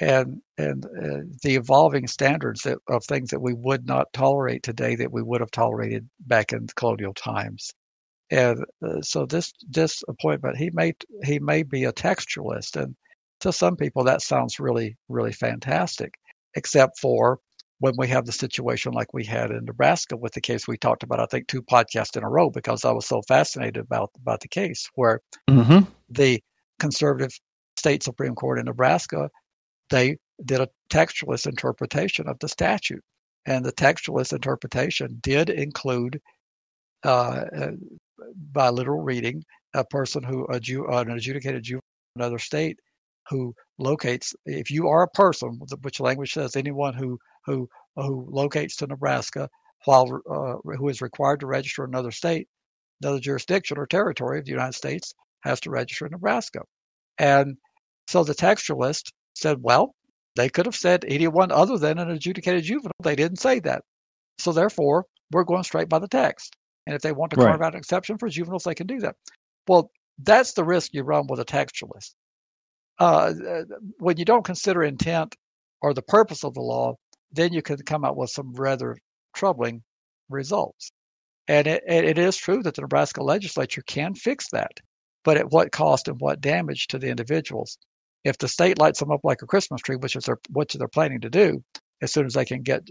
and the evolving standards of things that we would not tolerate today that we would have tolerated back in colonial times. And so this appointment, he may be a textualist, and to some people that sounds really, really fantastic, except for when we have the situation like we had in Nebraska with the case we talked about, I think 2 podcasts in a row, because I was so fascinated about the case where the conservative state Supreme Court in Nebraska, they did a textualist interpretation of the statute, and the textualist interpretation did include by literal reading, a person who an adjudicated juvenile in another state who locates, if you are a person, which language says anyone who locates to Nebraska while who is required to register in another state, another jurisdiction or territory of the United States, has to register in Nebraska. And so the textualist said, well, they could have said anyone other than an adjudicated juvenile. They didn't say that. So therefore, we're going straight by the text. And if they want to carve out an exception for juveniles, they can do that. Well, that's the risk you run with a textualist. When you don't consider intent or the purpose of the law, then you can come out with some rather troubling results. And it is true that the Nebraska legislature can fix that, but at what cost and what damage to the individuals? If the state lights them up like a Christmas tree, which they're planning to do, as soon as they can get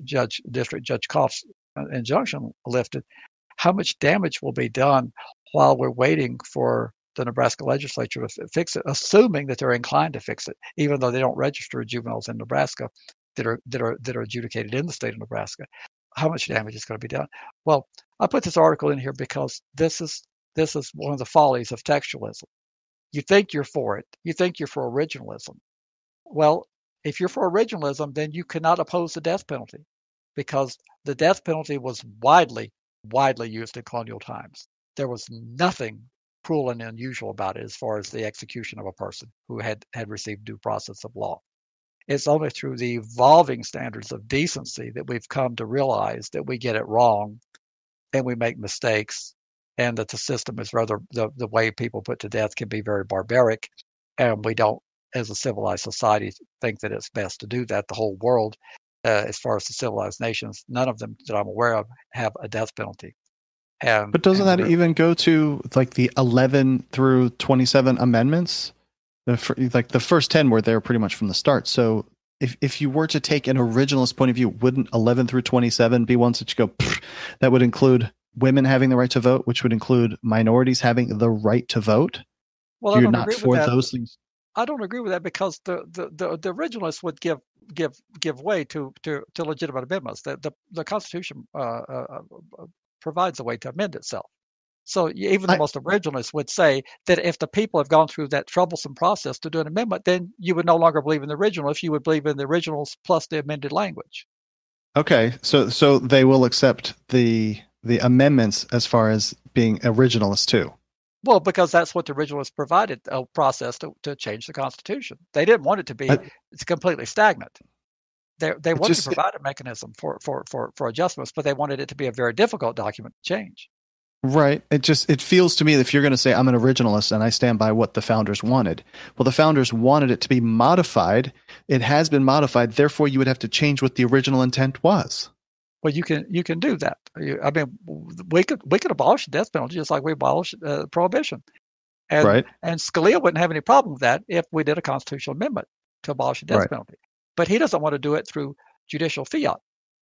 District Judge Koff's injunction lifted, how much damage will be done while we're waiting for the Nebraska legislature to fix it, assuming that they're inclined to fix it, even though they don't register juveniles in Nebraska that are adjudicated in the state of Nebraska? How much damage is going to be done? Well, I put this article in here because this is one of the follies of textualism. You think you're for it. You think you're for originalism. Well, if you're for originalism, then you cannot oppose the death penalty, because the death penalty was widely used in colonial times. There was nothing cruel and unusual about it as far as the execution of a person who had received due process of law. It's only through the evolving standards of decency that we've come to realize that we get it wrong and we make mistakes, and that the system is rather, the way people put to death can be very barbaric, and we don't, as a civilized society, think that it's best to do that. The whole world, as far as the civilized nations, none of them that I'm aware of have a death penalty. But doesn't that even go to like the 11 through 27 amendments? Like the first 10 were there pretty much from the start. So if you were to take an originalist point of view, wouldn't 11 through 27 be ones that you go, that would include women having the right to vote, which would include minorities having the right to vote? Well, you're not for those things. I don't agree with that, because the originalists would give way to legitimate amendments. The Constitution provides a way to amend itself. So even the most originalists would say that if the people have gone through that troublesome process to do an amendment, then you would no longer believe in the original if you would believe in the originals plus the amended language. Okay, so they will accept the amendments as far as being originalist too. Well, because that's what the originalists provided, a process to change the Constitution. They didn't want it to be completely stagnant. They wanted to provide a mechanism for adjustments, but they wanted it to be a very difficult document to change. Right. It feels to me that if you're going to say I'm an originalist and I stand by what the founders wanted, well, the founders wanted it to be modified. It has been modified. Therefore, you would have to change what the original intent was. Well, you can do that. We could abolish the death penalty just like we abolished prohibition. And Scalia wouldn't have any problem with that if we did a constitutional amendment to abolish the death penalty. But he doesn't want to do it through judicial fiat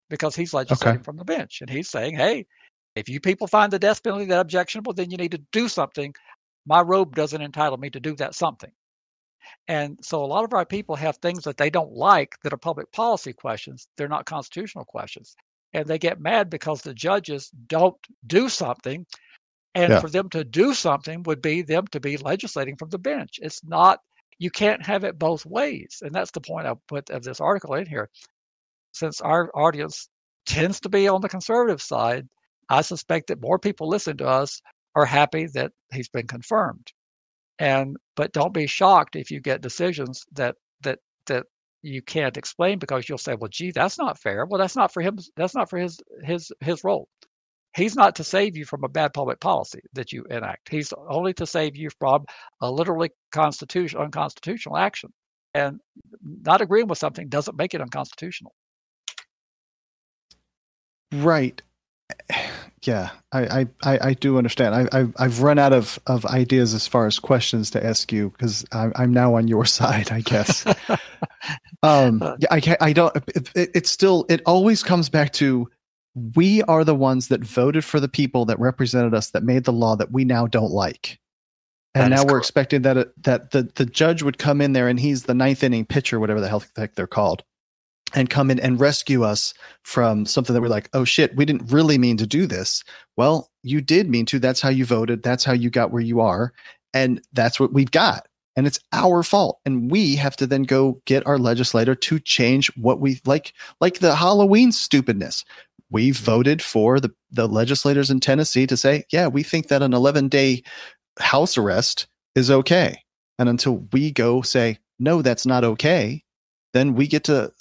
because he's legislating from the bench. And he's saying, hey, if you people find the death penalty that objectionable, then you need to do something. My robe doesn't entitle me to do that something. And so a lot of our people have things that they don't like that are public policy questions. They're not constitutional questions. And they get mad because the judges don't do something. And for them to do something would be them to be legislating from the bench. It's not, you can't have it both ways. And that's the point I put of this article in here. Since our audience tends to be on the conservative side, I suspect that more people listening to us are happy that he's been confirmed. But don't be shocked if you get decisions that you can't explain because you'll say, well, gee, that's not fair. Well, that's not for him. That's not for his role. He's not to save you from a bad public policy that you enact. He's only to save you from a literally unconstitutional action. And not agreeing with something doesn't make it unconstitutional. Right. Yeah, I do understand. I've run out of ideas as far as questions to ask you because I'm now on your side, I guess. I don't. It always comes back to we are the ones that voted for the people that represented us that made the law that we now don't like, and now we're expecting that the judge would come in there and he's the ninth inning pitcher, whatever the heck they're called, and come in and rescue us from something that we're like, oh shit, we didn't really mean to do this. Well, you did mean to. That's how you voted. That's how you got where you are. And that's what we've got. And it's our fault. And we have to then go get our legislator to change what we like the Halloween stupidness. We voted for the legislators in Tennessee to say, yeah, we think that an 11-day house arrest is okay. And until we go say, no, that's not okay, then we get to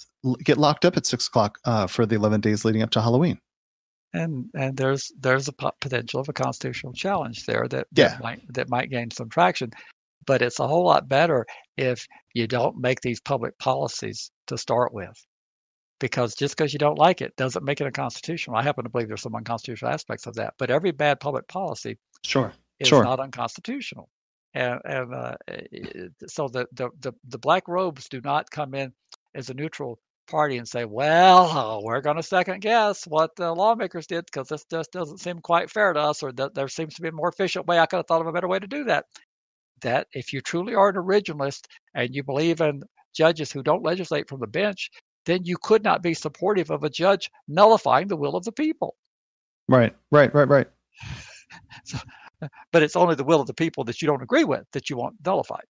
get locked up at 6 o'clock for the 11 days leading up to Halloween. And there's a potential of a constitutional challenge there that might gain some traction. But it's a whole lot better if you don't make these public policies to start with. Because just because you don't like it doesn't make it unconstitutional. I happen to believe there's some unconstitutional aspects of that. But every bad public policy is not unconstitutional. And so the black robes do not come in as a neutral party and say, well, we're going to second guess what the lawmakers did because this just doesn't seem quite fair to us, or that there seems to be a more efficient way. I could have thought of a better way to do that. That if you truly are an originalist and you believe in judges who don't legislate from the bench, then you could not be supportive of a judge nullifying the will of the people. Right. So, but it's only the will of the people that you don't agree with that you want nullified.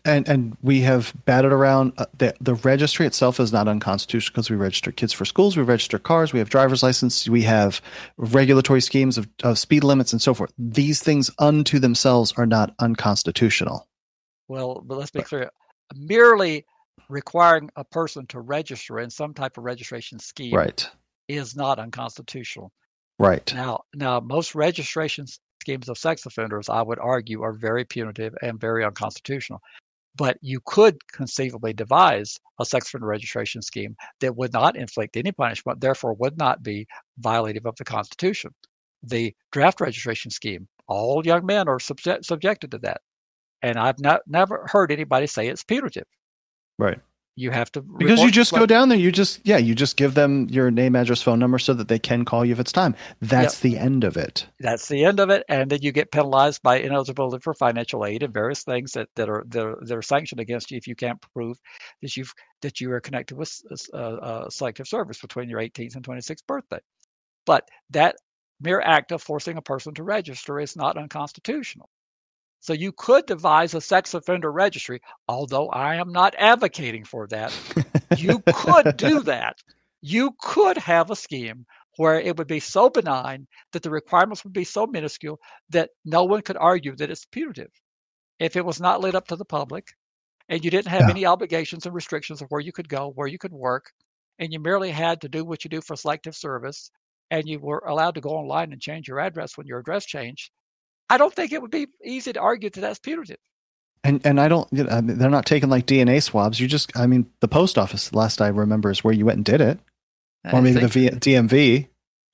And we have batted around the registry itself is not unconstitutional because we register kids for schools, we register cars, we have driver's license, we have regulatory schemes of speed limits and so forth. These things unto themselves are not unconstitutional. Well, but let's be clear. Merely requiring a person to register in some type of registration scheme is not unconstitutional. Right. Now, most registration schemes of sex offenders, I would argue, are very punitive and very unconstitutional. But you could conceivably devise a sex offender registration scheme that would not inflict any punishment, therefore would not be violative of the Constitution. The draft registration scheme, all young men are subjected to that. And I've never heard anybody say it's punitive. Right. You have to because you just go down there. You just give them your name, address, phone number so that they can call you if it's time. That's the end of it. That's the end of it, and then you get penalized by ineligibility for financial aid and various things that are sanctioned against you if you can't prove that you are connected with selective service between your 18th and 26th birthday. But that mere act of forcing a person to register is not unconstitutional. So you could devise a sex offender registry, although I am not advocating for that. You could do that. You could have a scheme where it would be so benign that the requirements would be so minuscule that no one could argue that it's punitive. If it was not lit up to the public and you didn't have any obligations and restrictions of where you could go, where you could work, and you merely had to do what you do for selective service, and you were allowed to go online and change your address when your address changed, I don't think it would be easy to argue that that's punitive. And I don't, I mean, they're not taking like DNA swabs. You just, I mean, the post office, last I remember, is where you went and did it. Or maybe the DMV.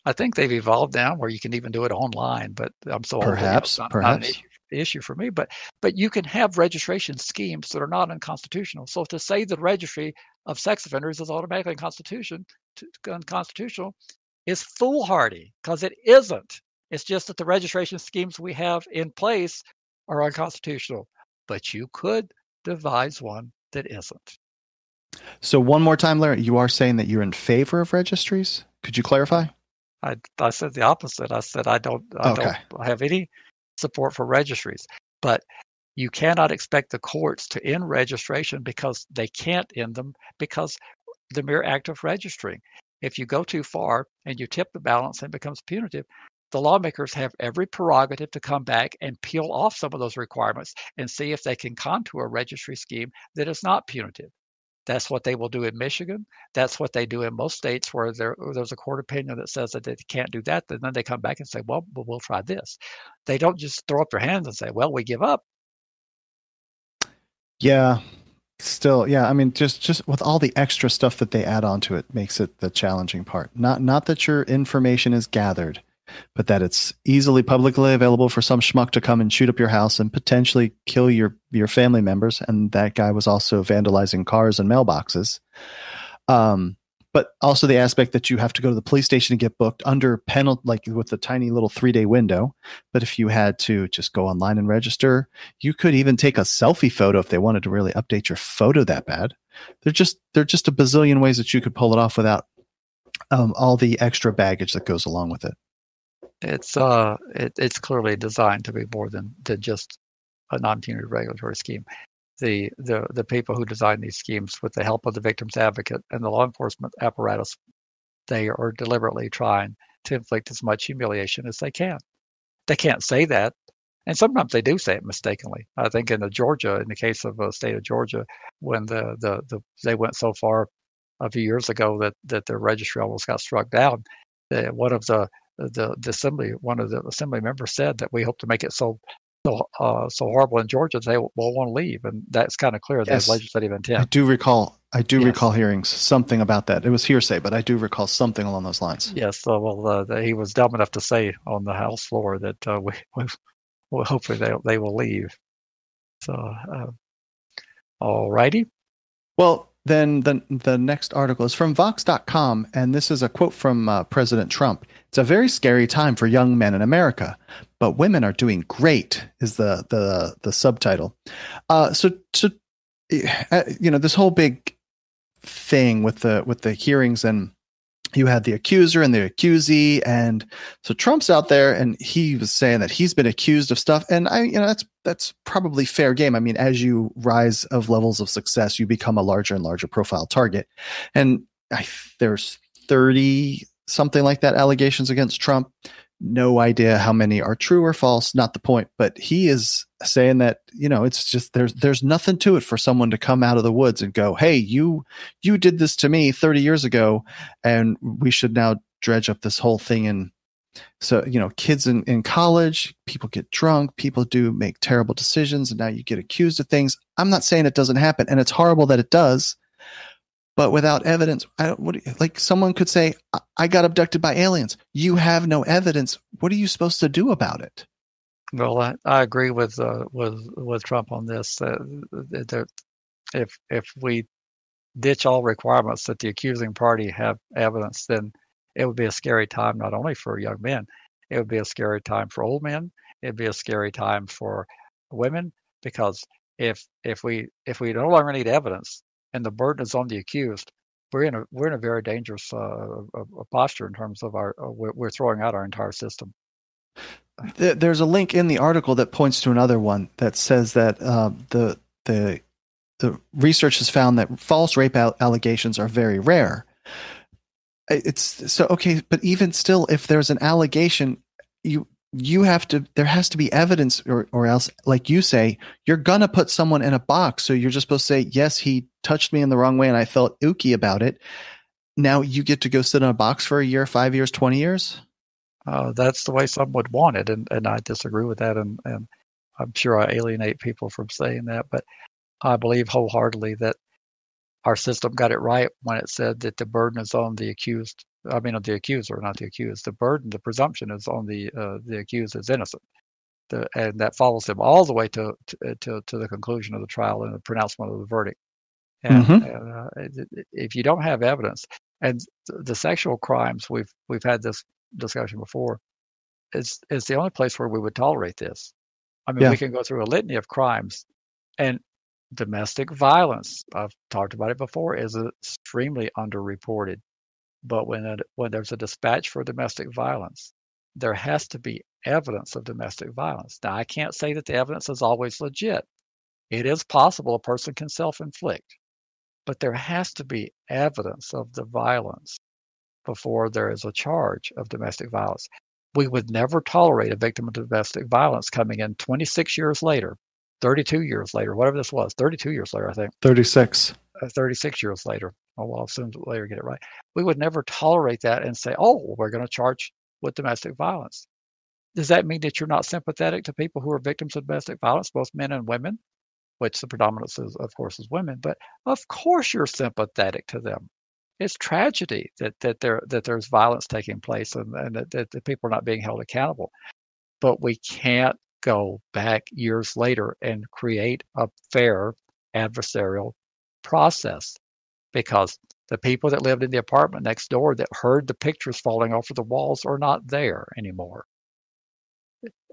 I think they've evolved now where you can even do it online, but I'm so perhaps, old, not an issue for me. But you can have registration schemes that are not unconstitutional. So to say the registry of sex offenders is automatically unconstitutional is foolhardy, because it isn't. It's just that the registration schemes we have in place are unconstitutional. But you could devise one that isn't. So one more time, Larry, you are saying that you're in favor of registries? Could you clarify? I said the opposite. I said I don't have any support for registries. But you cannot expect the courts to end registration, because they can't end them, because the mere act of registering. If you go too far and you tip the balance and it becomes punitive, the lawmakers have every prerogative to come back and peel off some of those requirements and see if they can contour a registry scheme that is not punitive. That's what they will do in Michigan. That's what they do in most states where there's a court opinion that says that they can't do that. And then they come back and say, well, we'll try this. They don't just throw up their hands and say, well, we give up. Yeah. Still, yeah. I mean, just with all the extra stuff that they add onto it makes it the challenging part. Not that your information is gathered, but that it's easily publicly available for some schmuck to come and shoot up your house and potentially kill your family members. And that guy was also vandalizing cars and mailboxes. But also the aspect that you have to go to the police station to get booked under penalty, like with a tiny little 3-day window. But if you had to just go online and register, you could even take a selfie photo if they wanted to really update your photo that bad. They're just a bazillion ways that you could pull it off without all the extra baggage that goes along with it. It's clearly designed to be more than just a non-punitive regulatory scheme. The people who design these schemes, with the help of the victim's advocate and the law enforcement apparatus, they are deliberately trying to inflict as much humiliation as they can. They can't say that, and sometimes they do say it mistakenly. I think in the case of the state of Georgia, when they went so far a few years ago that their registry almost got struck down, one of the assembly members said that we hope to make it so horrible in Georgia they will want to leave, and that's kind of clear. Yes. There's legislative intent. I do recall hearing something about that. It was hearsay, but I do recall something along those lines. Yes. So he was dumb enough to say on the House floor that we hopefully they will leave. So, all righty. Well, then the next article is from Vox.com, and this is a quote from President Trump. It's a very scary time for young men in America, but women are doing great, is the subtitle. So this whole big thing with the hearings, and you had the accuser and the accusee, and so Trump's out there and he was saying that he's been accused of stuff, and that's probably fair game. I mean, as you rise of levels of success, you become a larger and larger profile target, and there's 30 something like that allegations against Trump. No idea how many are true or false, not the point, but he is saying that, it's just there's nothing to it for someone to come out of the woods and go, hey, you did this to me 30 years ago, and we should now dredge up this whole thing. And so, kids in college, people get drunk, people do make terrible decisions, and now you get accused of things. I'm not saying it doesn't happen, and it's horrible that it does. But without evidence, someone could say, I got abducted by aliens. You have no evidence. What are you supposed to do about it? Well, I agree with Trump on this. If we ditch all requirements that the accusing party have evidence, then it would be a scary time not only for young men, it would be a scary time for old men. It'd be a scary time for women, because if we no longer need evidence, and the burden is on the accused, we're in a very dangerous posture in terms of we're throwing out our entire system. There's a link in the article that points to another one that says that the research has found that false rape allegations are very rare. It's so okay, but even still, if there's an allegation, you have to, there has to be evidence, or else, like you say, you're gonna put someone in a box. So you're just supposed to say, yes, he touched me in the wrong way and I felt ooky about it. Now you get to go sit in a box for a year, 5 years, 20 years. That's the way some would want it, and I disagree with that, and I'm sure I alienate people from saying that, but I believe wholeheartedly that our system got it right when it said that the burden is on the accused. I mean, on the accuser, not the accused. The burden, the presumption is on the accused is innocent, and that follows him all the way to the conclusion of the trial and the pronouncement of the verdict. And, if you don't have evidence, and the sexual crimes, we've had this discussion before, is the only place where we would tolerate this. I mean, we can go through a litany of crimes, and domestic violence, I've talked about it before, is extremely underreported. But when there's a dispatch for domestic violence, there has to be evidence of domestic violence. Now, I can't say that the evidence is always legit. It is possible a person can self-inflict, but there has to be evidence of the violence before there is a charge of domestic violence. We would never tolerate a victim of domestic violence coming in 26 years later, 32 years later, whatever this was, 32 years later, I think. 36. 36 years later. Oh, well, I'll soon later get it right. We would never tolerate that and say, oh, we're going to charge with domestic violence. Does that mean that you're not sympathetic to people who are victims of domestic violence, both men and women, which the predominance is, of course, is women, but of course you're sympathetic to them. It's tragedy that there's violence taking place and that people are not being held accountable. But we can't go back years later and create a fair adversarial process, because the people that lived in the apartment next door that heard the pictures falling off of the walls are not there anymore.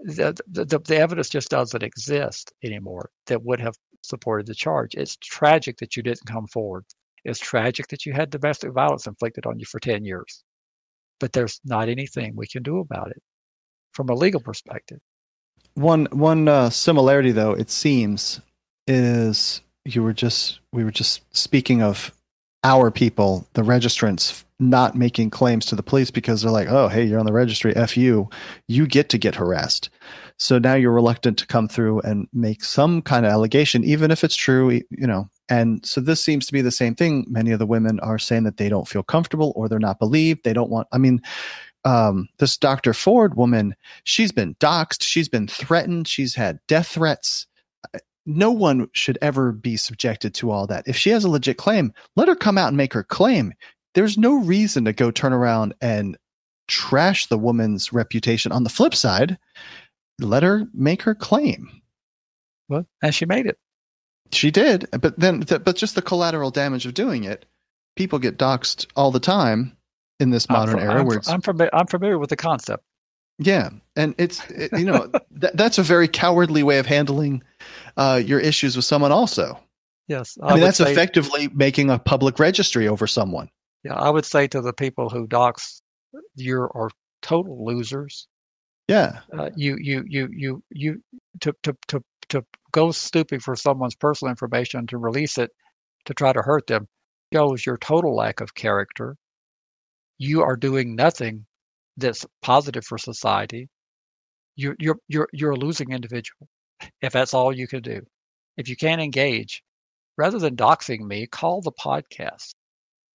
The evidence just doesn't exist anymore that would have supported the charge. It's tragic that you didn't come forward. It's tragic that you had domestic violence inflicted on you for 10 years. But there's not anything we can do about it from a legal perspective. One similarity, though, it seems, is we were just speaking of our people, the registrants, not making claims to the police because they're like, oh, hey, you're on the registry, F you get to get harassed. So now you're reluctant to come through and make some kind of allegation, even if it's true, And so this seems to be the same thing. Many of the women are saying that they don't feel comfortable or they're not believed. They don't want, this Dr. Ford woman, she's been doxxed. She's been threatened. She's had death threats. No one should ever be subjected to all that. If she has a legit claim, let her come out and make her claim. There's no reason to go turn around and trash the woman's reputation. On the flip side, let her make her claim. Well, and she made it. She did, but just the collateral damage of doing it. People get doxxed all the time in this modern era. I'm familiar with the concept. Yeah, and that's a very cowardly way of handling your issues with someone. Also, yes, I mean that's effectively making a public registry over someone. Yeah, I would say to the people who dox, you are total losers. Yeah, to go stooping for someone's personal information to release it to try to hurt them shows your total lack of character. You are doing nothing that's positive for society. You're a losing individual if that's all you can do. If you can't engage, rather than doxing me, call the podcast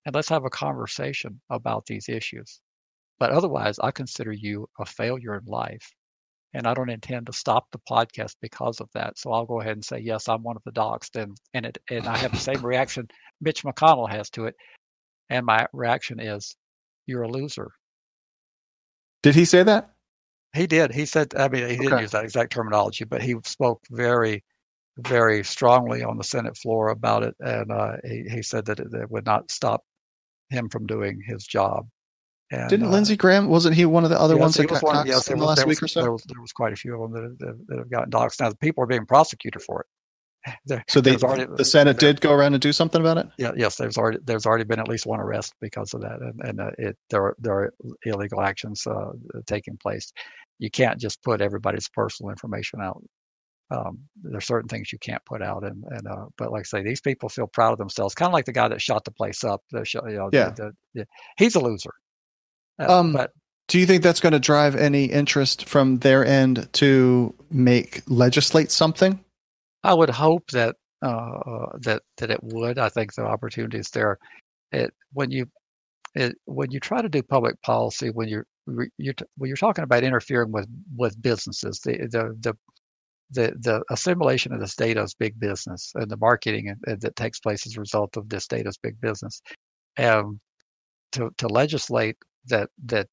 and let's have a conversation about these issues. But otherwise, I consider you a failure in life. And I don't intend to stop the podcast because of that. So I'll go ahead and say, yes, I'm one of the doxed, and I have the same reaction Mitch McConnell has to it. And my reaction is, you're a loser. Did he say that? He did. He said, he didn't use that exact terminology, but he spoke very, very strongly on the Senate floor about it. And he said that it would not stop him from doing his job. And, didn't Lindsey Graham, wasn't he one of the other ones that got doxxed in the last week or so? There was quite a few of them that have gotten doxxed. Now, the people are being prosecuted for it. The Senate did go around and do something about it? Yeah, yes, there's already been at least one arrest because of that, and there are illegal actions taking place. You can't just put everybody's personal information out. there's certain things you can't put out, but like I say, these people feel proud of themselves, kind of like the guy that shot the place up. He's a loser. But do you think that's going to drive any interest from their end to legislate something? I would hope that it would. I think the opportunity is there. When you try to do public policy, when you're talking about interfering with businesses, the assimilation of this data is big business, and the marketing that takes place as a result of this data is big business. To legislate that the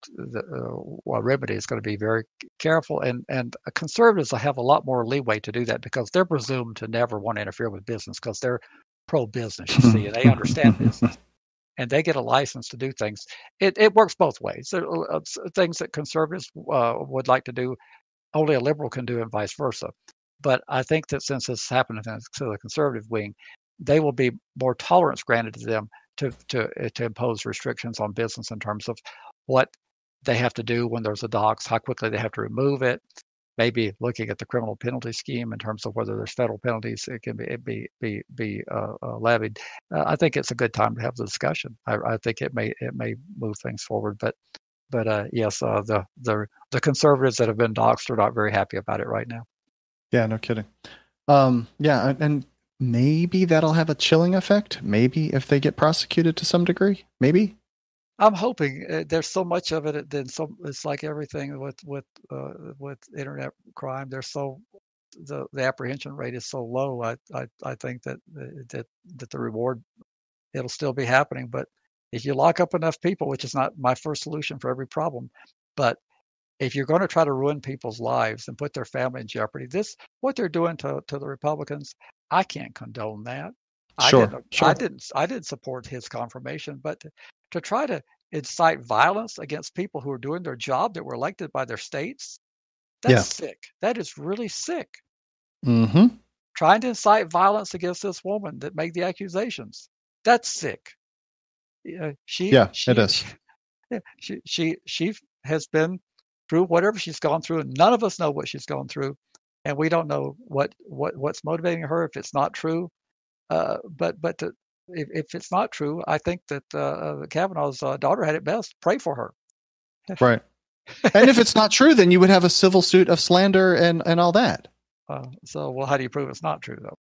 remedy is going to be very careful, and conservatives will have a lot more leeway to do that because they're presumed to never want to interfere with business because they're pro-business, you see, and they understand business, and they get a license to do things. It works both ways. There are things that conservatives would like to do, only a liberal can do, and vice versa. But I think that since this happened to the conservative wing, they will be more tolerance granted to them to impose restrictions on business in terms of what they have to do when there's a dox, how quickly they have to remove it, maybe looking at the criminal penalty scheme in terms of whether there's federal penalties it can be levied. I think it's a good time to have the discussion. I think it may move things forward, but yes, the conservatives that have been doxed are not very happy about it right now. Yeah, no kidding. Yeah, and maybe that'll have a chilling effect. Maybe if they get prosecuted to some degree, maybe. I'm hoping. There's so much of it. Then it's like everything with internet crime. The apprehension rate is so low. I think that the reward, it'll still be happening. But if you lock up enough people, which is not my first solution for every problem, but if you're going to try to ruin people's lives and put their family in jeopardy, what they're doing to the Republicans, I can't condone that. Sure. I didn't support his confirmation, but to try to incite violence against people who are doing their job that were elected by their states, that's sick. That is really sick. Mm-hmm. Trying to incite violence against this woman that made the accusations, that's sick. It is. She has been through whatever she's gone through, and none of us know what she's gone through, and we don't know what's motivating her if it's not true. If it's not true, I think that Kavanaugh's daughter had it best. Pray for her. Right. And if it's not true, then you would have a civil suit of slander and all that. Well, how do you prove it's not true, though?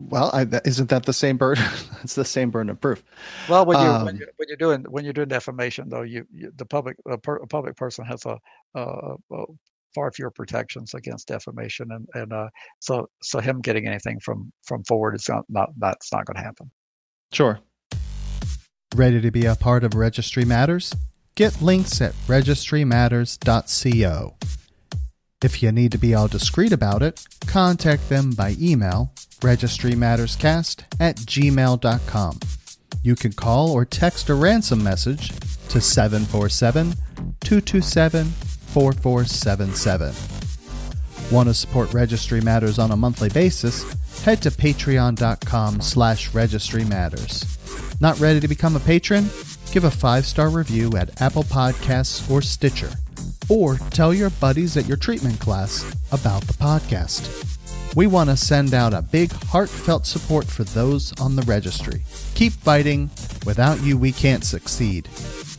Well, isn't that the same burden? It's the same burden of proof. Well, when you're doing defamation, though, a public person has a far fewer protections against defamation, and so him getting anything from forward is that's not going to happen. Sure. Ready to be a part of Registry Matters? Get links at registrymatters.co. If you need to be all discreet about it, contact them by email, registrymatterscast@gmail.com. You can call or text a ransom message to 747-227-4477. Want to support Registry Matters on a monthly basis? Head to patreon.com/Registry Matters. Not ready to become a patron? Give a 5-star review at Apple Podcasts or Stitcher. Or tell your buddies at your treatment class about the podcast. We want to send out a big heartfelt support for those on the registry. Keep fighting. Without you, we can't succeed.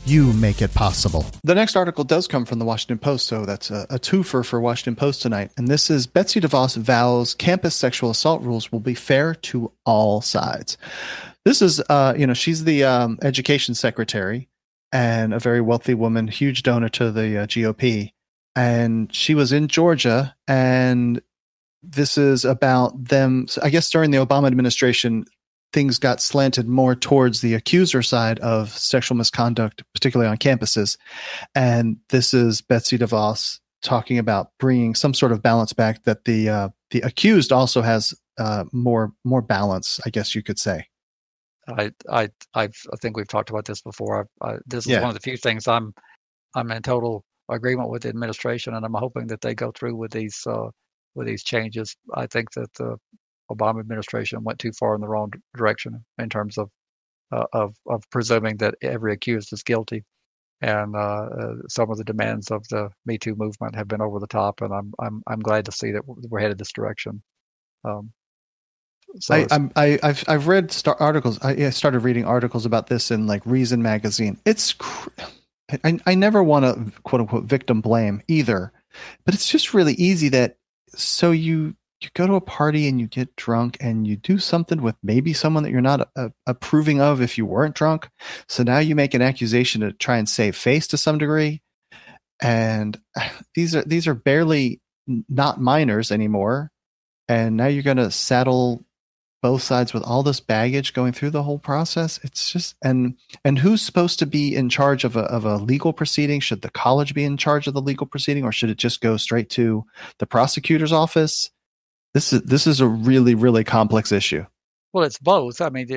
You make it possible. The next article does come from the Washington Post, so that's a twofer for Washington Post tonight. And this is Betsy DeVos vows campus sexual assault rules will be fair to all sides. This is, she's the education secretary and a very wealthy woman, huge donor to the GOP. And she was in Georgia, and this is about them. I guess during the Obama administration, things got slanted more towards the accuser side of sexual misconduct, particularly on campuses. And this is Betsy DeVos talking about bringing some sort of balance back, that the accused also has more balance, I guess you could say. I think we've talked about this before. This is one of the few things I'm in total agreement with the administration, and I'm hoping that they go through with these changes. I think that the Obama administration went too far in the wrong direction in terms of presuming that every accused is guilty. and some of the demands of the Me Too movement have been over the top, and I'm glad to see that we're headed this direction. So I've read articles. I started reading articles about this in like Reason magazine. I never want to quote unquote victim blame either, but it's just really easy that so you go to a party and you get drunk and you do something with maybe someone that you're not approving of if you weren't drunk. So now you make an accusation to try and save face to some degree, and these are barely not minors anymore, and now you're going to saddle both sides with all this baggage going through the whole process. It's just, and who's supposed to be in charge of a legal proceeding? Should the college be in charge of the legal proceeding, or should it just go straight to the prosecutor's office? This is a really, really complex issue. Well, it's both. I mean,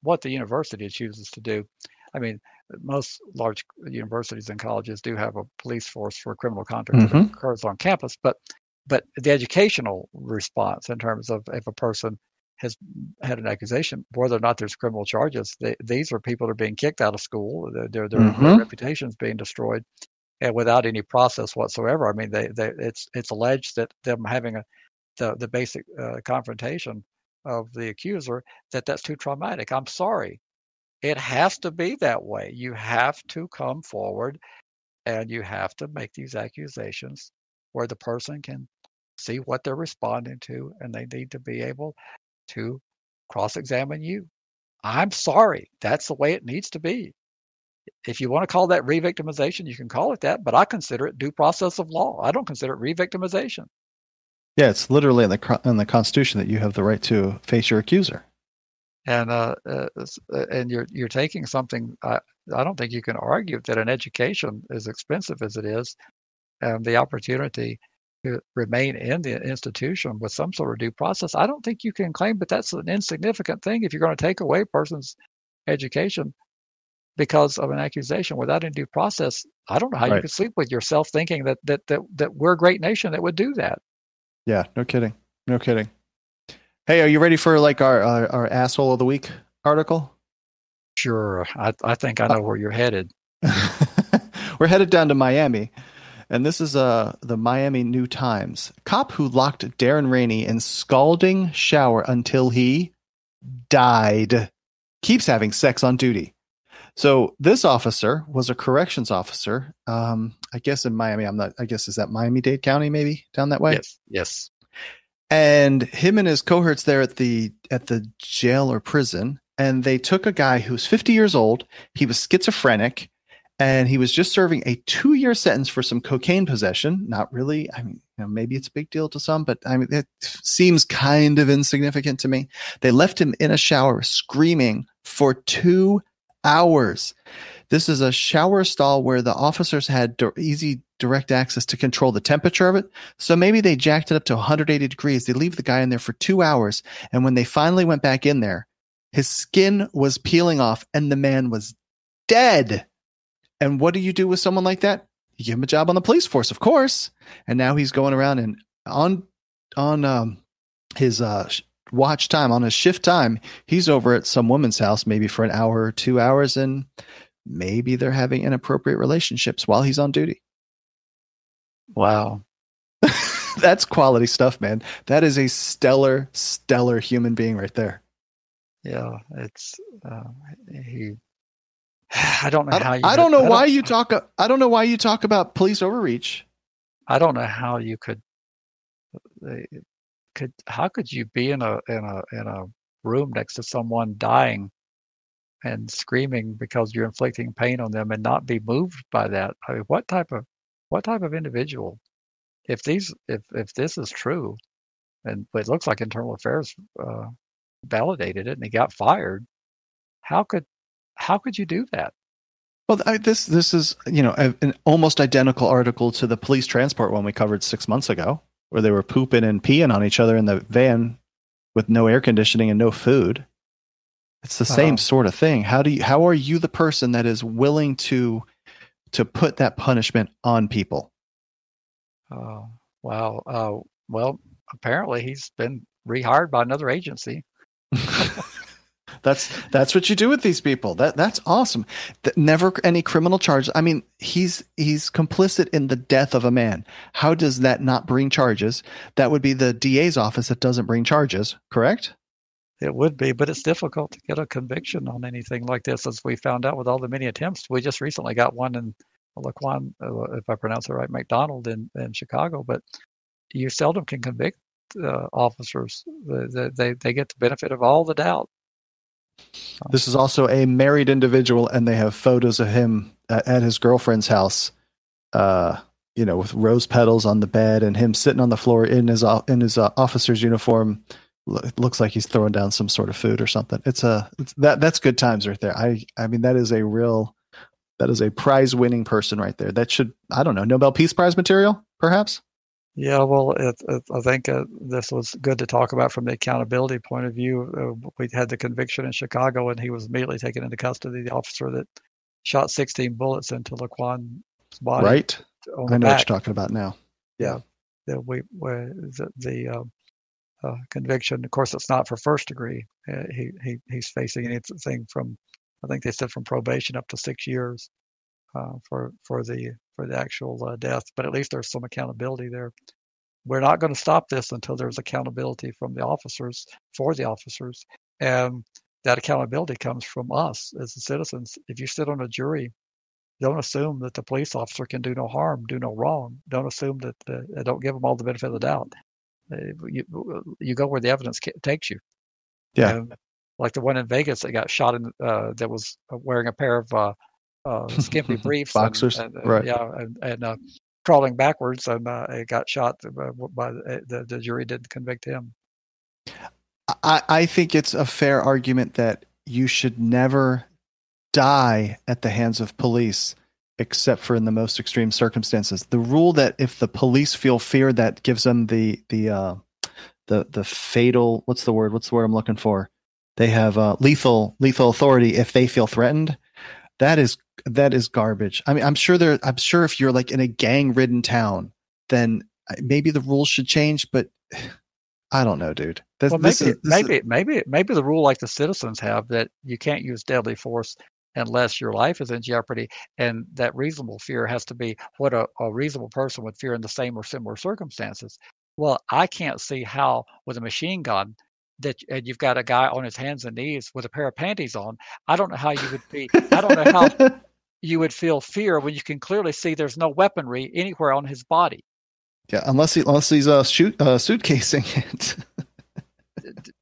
what the university chooses to do. I mean, most large universities and colleges do have a police force for criminal conduct that occurs on campus, but the educational response in terms of if a person has had an accusation, whether or not there's criminal charges, these are people that are being kicked out of school. Their reputation's being destroyed, and without any process whatsoever. I mean, it's alleged that them having the basic confrontation of the accuser, that's too traumatic. I'm sorry. It has to be that way. You have to come forward and you have to make these accusations where the person can see what they're responding to, and they need to be able to cross-examine you. I'm sorry. That's the way it needs to be. If you want to call that re-victimization, you can call it that, but I consider it due process of law. I don't consider it re-victimization. Yeah, it's literally in the Constitution that you have the right to face your accuser. And you're taking something. I don't think you can argue that an education, as expensive as it is, and the opportunity to remain in the institution with some sort of due process, I don't think you can claim that that's an insignificant thing if you're going to take away a person's education because of an accusation without any due process. I don't know how you could sleep with yourself thinking that we're a great nation that would do that. Yeah, no kidding. Hey, are you ready for like our asshole of the week article? Sure. I think I know where you're headed. We're headed down to Miami. And this is the Miami New Times. Cop who locked Darren Rainey in scalding shower until he died keeps having sex on duty. So this officer was a corrections officer. I guess in Miami. I guess is that Miami-Dade County, maybe down that way. Yes. And him and his cohorts there at the jail or prison, and they took a guy who's 50 years old. He was schizophrenic. And he was just serving a 2-year sentence for some cocaine possession. Not really. I mean, maybe it's a big deal to some, but I mean, it seems kind of insignificant to me. They left him in a shower screaming for 2 hours. This is a shower stall where the officers had easy direct access to control the temperature of it. So maybe they jacked it up to 180 degrees. They leave the guy in there for 2 hours. And when they finally went back in there, his skin was peeling off and the man was dead. And what do you do with someone like that? You give him a job on the police force, of course. And now he's going around and on his watch time, on his shift time, he's over at some woman's house, maybe for an hour or 2 hours, and maybe they're having inappropriate relationships while he's on duty. Wow. That's quality stuff, man. That is a stellar human being right there. Yeah, it's I don't know how you. I don't know why you talk about police overreach. I don't know how you could. How could you be in a room next to someone dying and screaming because you're inflicting pain on them and not be moved by that? I mean, what type of individual? If this is true, and it looks like Internal Affairs validated it and he got fired, how could you do that? Well, this is an almost identical article to the police transport one we covered 6 months ago, where they were pooping and peeing on each other in the van with no air conditioning and no food. It's the same sort of thing. How are you the person that is willing to put that punishment on people? Oh, wow. Well, apparently he's been rehired by another agency. That's what you do with these people. That's awesome. Never any criminal charges. I mean, he's complicit in the death of a man. How does that not bring charges? That would be the DA's office that doesn't bring charges, correct? It would be, but it's difficult to get a conviction on anything like this, as we found out with all the many attempts. We just recently got one in Laquan, if I pronounce it right, McDonald in Chicago, but you seldom can convict officers. They get the benefit of all the doubt. This is also a married individual, and they have photos of him at his girlfriend's house, with rose petals on the bed and him sitting on the floor in his officer's uniform. It looks like he's throwing down some sort of food or something. That's good times right there. I mean, that is a prize winning person right there. That should, I don't know, Nobel Peace Prize material, perhaps? Yeah, well, I think this was good to talk about from the accountability point of view. We had the conviction in Chicago, and he was immediately taken into custody. The officer that shot 16 bullets into Laquan's body. Right. I know what you're talking about now. Yeah. The conviction, of course, it's not for first degree. He's facing anything from, I think they said, from probation up to 6 years for the actual death. But at least there's some accountability there. We're not going to stop this until there's accountability from the officers, for the officers, and that accountability comes from us as the citizens. If you sit on a jury, don't assume that the police officer can do no harm, do no wrong. Don't assume that don't give them all the benefit of the doubt. You go where the evidence takes you. Yeah. And like the one in Vegas that got shot in, that was wearing a pair of skimpy briefs, boxers, right? Yeah, and crawling backwards, and it got shot by the jury. Didn't convict him. I think it's a fair argument that you should never die at the hands of police, except for in the most extreme circumstances. The rule that if the police feel fear, that gives them the fatal, what's the word I'm looking for? They have lethal authority if they feel threatened. That is garbage. I mean, I'm sure if you're like in a gang-ridden town, then maybe the rules should change, but I don't know, dude. Maybe the rule like the citizens have, that you can't use deadly force unless your life is in jeopardy, and that reasonable fear has to be what a reasonable person would fear in the same or similar circumstances. Well, I can't see how with a machine gun and you've got a guy on his hands and knees with a pair of panties on. I don't know how you would be. I don't know how you would feel fear when you can clearly see there's no weaponry anywhere on his body. Yeah, unless he's suitcasing it.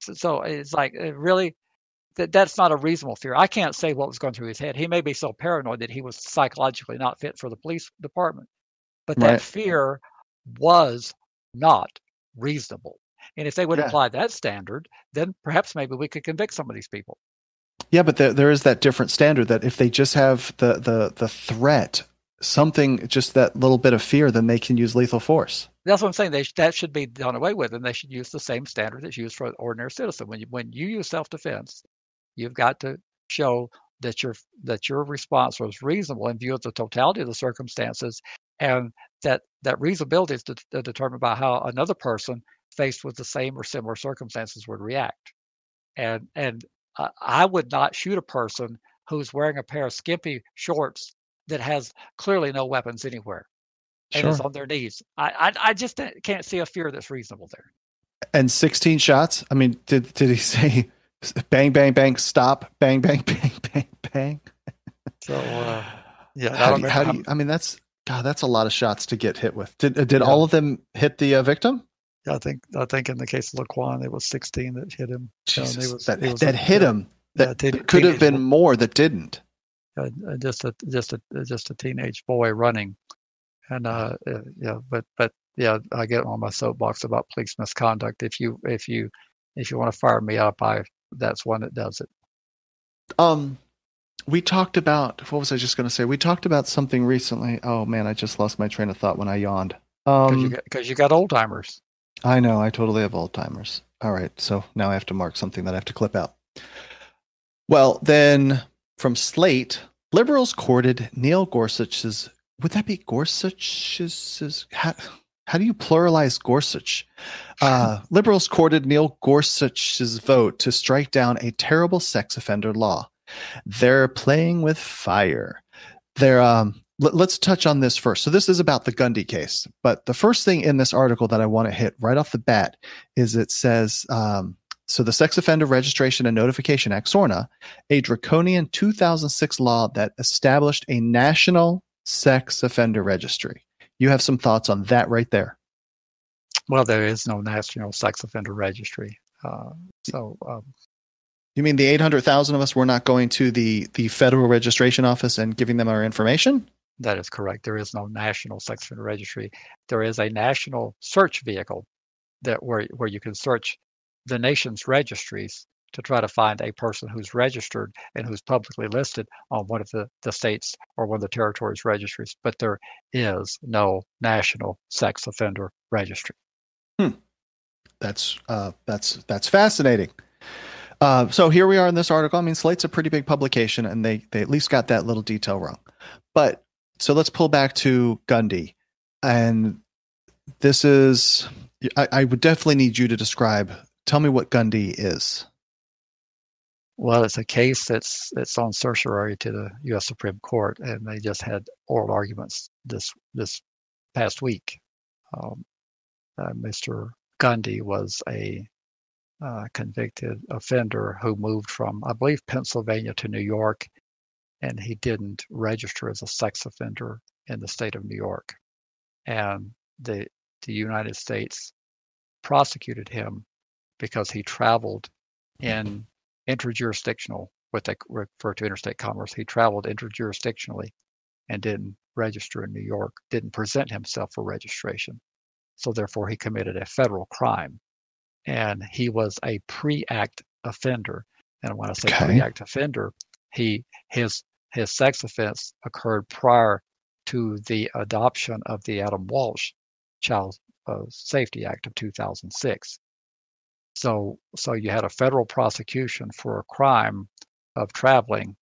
So it's like, really, that's not a reasonable fear. I can't say what was going through his head. He may be so paranoid that he was psychologically not fit for the police department, but that fear was not reasonable. And if they would apply that standard, then perhaps maybe we could convict some of these people. Yeah, but there is that different standard that if they just have the threat, something, just that little bit of fear, then they can use lethal force. That's what I'm saying. That should be done away with, and they should use the same standard that's used for an ordinary citizen. When you use self-defense, you've got to show that your response was reasonable in view of the totality of the circumstances, and that reasonability is determined by how another person faced with the same or similar circumstances would react. And I would not shoot a person who's wearing a pair of skimpy shorts that has clearly no weapons anywhere and is on their knees. I just can't see a fear that's reasonable there. And 16 shots? I mean, did he say bang, bang, bang, stop, bang, bang, bang, bang, bang? So, I mean, that's a lot of shots to get hit with. Did all of them hit the victim? I think in the case of Laquan, it was 16 that hit him. Jesus, that hit him. That could have been more that didn't. Just a teenage boy running, and I get on my soapbox about police misconduct. If you want to fire me up, that's one that does it. We talked about, what was I just going to say? We talked about something recently. Oh man, I just lost my train of thought when I yawned. Because you got old timers. I know, I totally have old timers. All right, so now I have to mark something that I have to clip out. Well, then from Slate, liberals courted Neil Gorsuch's, would that be Gorsuch's, How do you pluralize Gorsuch? Liberals courted Neil Gorsuch's vote to strike down a terrible sex offender law. They're playing with fire. Let's touch on this first. So this is about the Gundy case, but the first thing in this article that I want to hit right off the bat is it says, so the Sex Offender Registration and Notification Act, SORNA, a draconian 2006 law that established a national sex offender registry. You have some thoughts on that right there? Well, there is no national sex offender registry. You mean the 800,000 of us were not going to the federal registration office and giving them our information? That is correct. There is no national sex offender registry. There is a national search vehicle where you can search the nation's registries to try to find a person who's registered and who's publicly listed on one of the states or one of the territories' registries. But there is no national sex offender registry. That's fascinating. So here we are in this article. I mean, Slate's a pretty big publication, and they at least got that little detail wrong. But so let's pull back to Gundy, and this is I would definitely need you to describe. Tell me what Gundy is. Well, it's a case that's on certiorari to the U.S. Supreme Court, and they just had oral arguments this past week. Mr. Gundy was a convicted offender who moved from, I believe, Pennsylvania to New York, and he didn't register as a sex offender in the state of New York. And the United States prosecuted him because he traveled in interjurisdictional, what they refer to interstate commerce. He traveled interjurisdictionally and didn't register in New York, didn't present himself for registration. So therefore, he committed a federal crime. And he was a pre-act offender. And when I say pre-act offender, his sex offense occurred prior to the adoption of the Adam Walsh Child Safety Act of 2006. So you had a federal prosecution for a crime of traveling,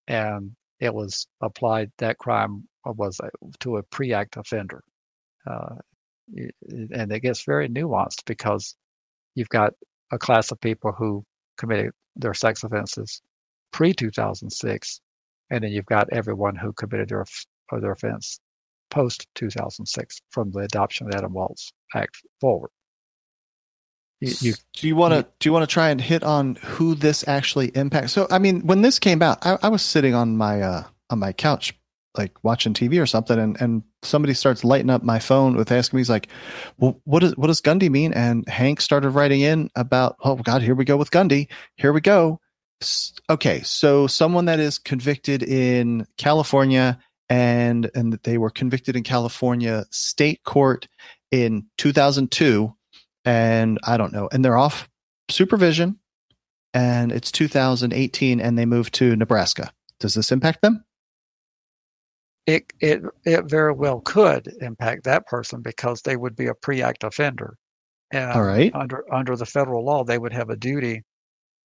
and it was applied. That crime was to a pre-act offender, and it gets very nuanced because you've got a class of people who committed their sex offenses pre-2006, and then you've got everyone who committed their offense post-2006 from the adoption of the Adam Walsh Act forward. Do you want to try and hit on who this actually impacts? So, I mean, when this came out, I was sitting on my couch, like watching TV or something, and somebody starts lighting up my phone with asking me, he's like, well, what does Gundy mean? And Hank started writing in about, oh God, here we go with Gundy. Here we go. Okay, so someone that is convicted in California and they were convicted in California state court in 2002. And I don't know, and they're off supervision, and it's 2018, and they moved to Nebraska. Does this impact them? It very well could impact that person because they would be a pre-act offender. And all right. Under the federal law, they would have a duty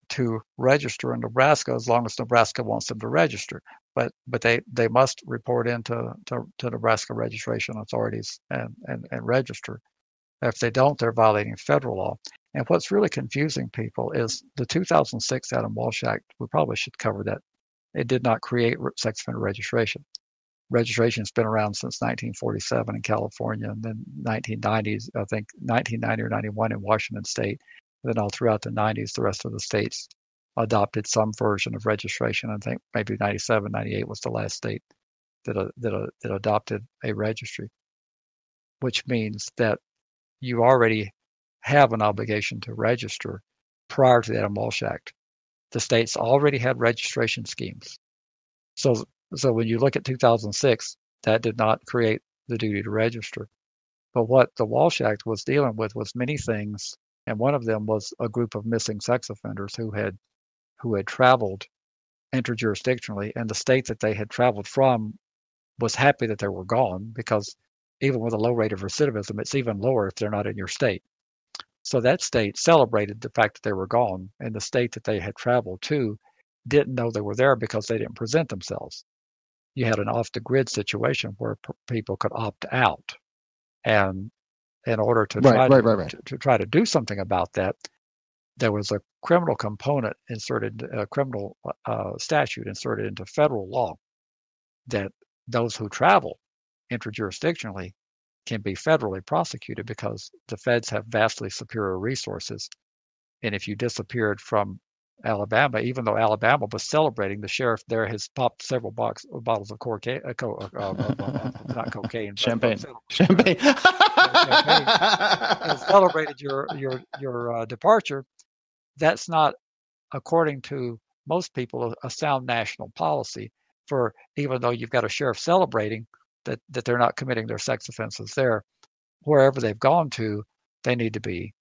to register in Nebraska as long as Nebraska wants them to register. But they must report into Nebraska registration authorities and register. If they don't, they're violating federal law. And what's really confusing people is the 2006 Adam Walsh Act. We probably should cover that. It did not create sex offender registration. Registration's been around since 1947 in California, and then 1990s, I think 1990 or 91 in Washington State. And then all throughout the 90s, the rest of the states adopted some version of registration. I think maybe 97, 98 was the last state that adopted a registry, which means that you already have an obligation to register prior to the Adam Walsh Act. The states already had registration schemes. So when you look at 2006, that did not create the duty to register. But what the Walsh Act was dealing with was many things, and one of them was a group of missing sex offenders who had traveled interjurisdictionally, and the state that they had traveled from was happy that they were gone because even with a low rate of recidivism, it's even lower if they're not in your state. So that state celebrated the fact that they were gone, and the state that they had traveled to didn't know they were there because they didn't present themselves. You had an off-the-grid situation where people could opt out, and in order to try to do something about that, there was a criminal component inserted, a criminal statute inserted into federal law that those who travel interjurisdictionally can be federally prosecuted because the feds have vastly superior resources. And if you disappeared from Alabama, even though Alabama was celebrating, the sheriff there has popped several bottles of cocaine, not cocaine, champagne. Champagne. And celebrated your departure. That's not, according to most people, a sound national policy. For even though you've got a sheriff celebrating that they're not committing their sex offenses there, wherever they've gone to, they need to be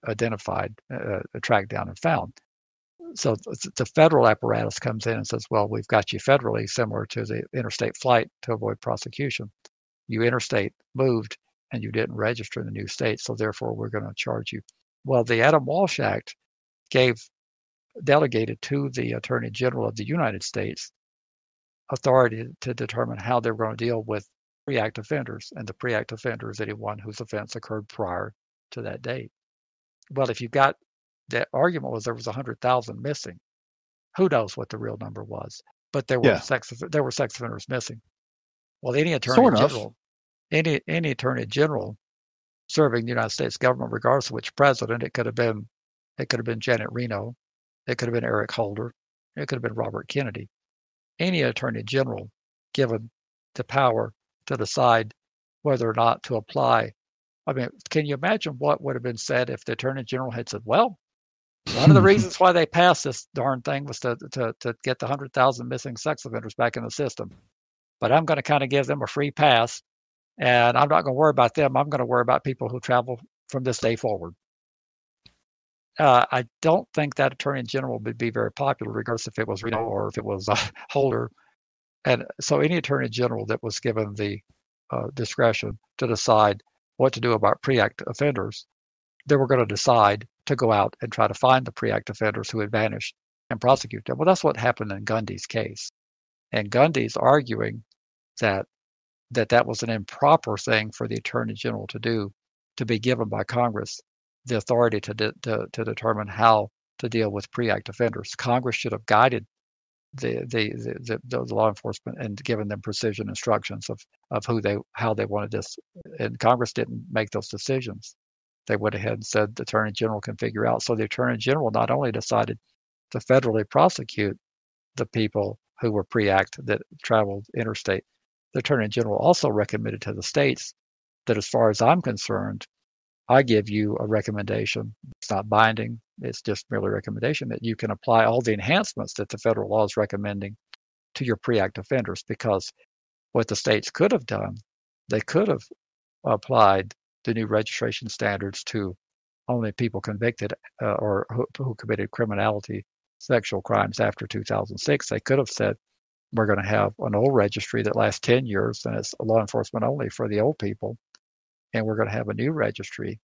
identified, tracked down, and found. So the federal apparatus comes in and says, well, we've got you federally, similar to the interstate flight to avoid prosecution. You interstate moved and you didn't register in the new state, so therefore we're going to charge you. Well, the Adam Walsh Act delegated to the Attorney General of the United States authority to determine how they were going to deal with pre-act offenders, and the pre-act offender is anyone whose offense occurred prior to that date. Well, if you got that argument was there was 100,000 missing, who knows what the real number was? But there were sex offenders missing. Well, any attorney general serving the United States government, regardless of which president, it could have been Janet Reno, it could have been Eric Holder, it could have been Robert Kennedy. Any attorney general given the power to decide whether or not to apply. I mean, can you imagine what would have been said if the attorney general had said, well, one of the reasons why they passed this darn thing was to get the 100,000 missing sex offenders back in the system. But I'm going to kind of give them a free pass, and I'm not going to worry about them. I'm going to worry about people who travel from this day forward. I don't think that attorney general would be very popular, regardless if it was Reno or if it was Holder. And so any attorney general that was given the discretion to decide what to do about pre-act offenders, they were going to decide to go out and try to find the pre-act offenders who had vanished and prosecute them. Well, that's what happened in Gundy's case. And Gundy's arguing that was an improper thing for the attorney general to do, to be given by Congress the authority to determine how to deal with pre-act offenders. Congress should have guided the law enforcement and given them precision instructions of how they wanted this. And Congress didn't make those decisions. They went ahead and said the attorney general can figure out. So the attorney general not only decided to federally prosecute the people who were pre-act that traveled interstate, the attorney general also recommended to the states that, as far as I'm concerned, I give you a recommendation. It's not binding. It's just merely a recommendation that you can apply all the enhancements that the federal law is recommending to your pre-act offenders, because what the states could have done, they could have applied the new registration standards to only people convicted or who committed criminality, sexual crimes after 2006. They could have said, we're going to have an old registry that lasts 10 years and it's law enforcement only for the old people. And we're going to have a new registry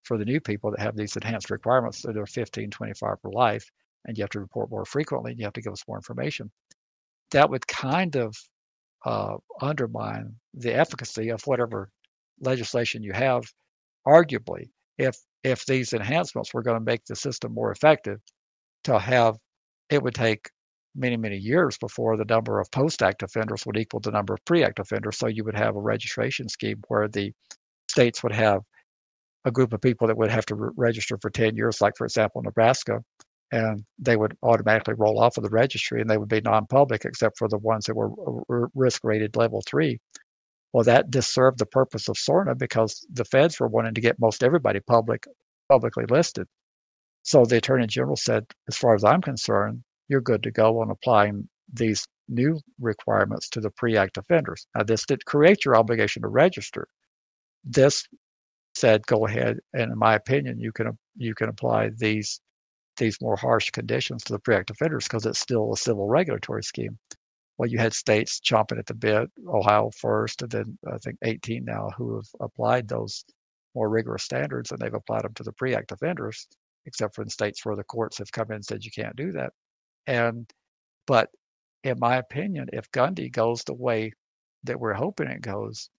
for the new people that have these enhanced requirements that are 15, 25 for life, and you have to report more frequently, and you have to give us more information. That would kind of undermine the efficacy of whatever legislation you have. Arguably, if these enhancements were going to make the system more effective, it would take many, many years before the number of post-act offenders would equal the number of pre-act offenders. So you would have a registration scheme where the states would have a group of people that would have to register for 10 years, like, for example, Nebraska, and they would automatically roll off of the registry and they would be non-public except for the ones that were risk rated level 3. Well, that just served the purpose of SORNA because the feds were wanting to get most everybody publicly listed. So the attorney general said, as far as I'm concerned, you're good to go on applying these new requirements to the pre-act offenders. Now, this did create your obligation to register. This said, go ahead, and in my opinion, you can apply these more harsh conditions to the pre-act offenders because it's still a civil regulatory scheme. Well, you had states chomping at the bit, Ohio first, and then I think 18 now, who have applied those more rigorous standards, and they've applied them to the pre-act offenders, except for in states where the courts have come in and said you can't do that. But in my opinion, if Gundy goes the way that we're hoping it goes,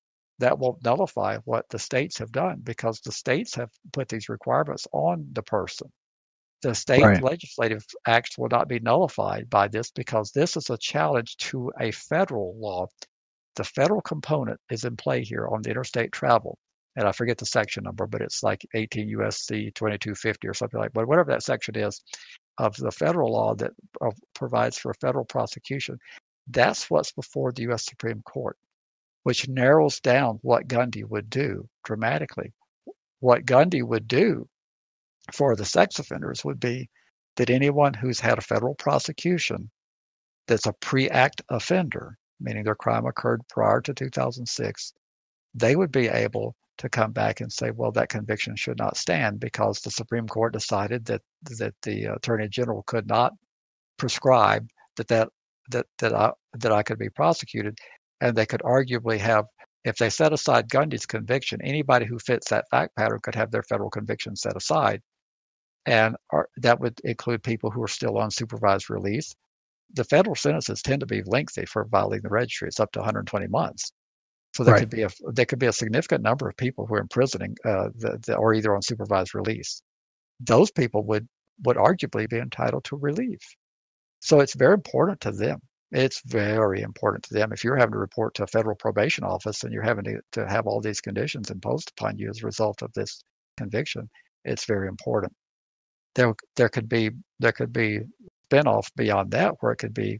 that won't nullify what the states have done, because the states have put these requirements on the person. The state legislative acts will not be nullified by this, because this is a challenge to a federal law. The federal component is in play here on the interstate travel. And I forget the section number, but it's like 18 U.S.C. 2250 or something like that. But whatever that section is of the federal law that provides for federal prosecution, that's what's before the U.S. Supreme Court, which narrows down what Gundy would do dramatically. What Gundy would do for the sex offenders would be that anyone who's had a federal prosecution that's a pre-act offender, meaning their crime occurred prior to 2006, they would be able to come back and say, well, that conviction should not stand because the Supreme Court decided that the Attorney General could not prescribe that I could be prosecuted. And they could arguably have, if they set aside Gundy's conviction, anybody who fits that fact pattern could have their federal conviction set aside. And that would include people who are still on supervised release. The federal sentences tend to be lengthy for violating the registry. It's up to 120 months. So there could be a significant number of people who are imprisoning or either on supervised release. Those people would arguably be entitled to relief. So it's very important to them. It's very important to them. If you're having to report to a federal probation office and you're having to have all these conditions imposed upon you as a result of this conviction, it's very important. There could be spinoff beyond that, where it could be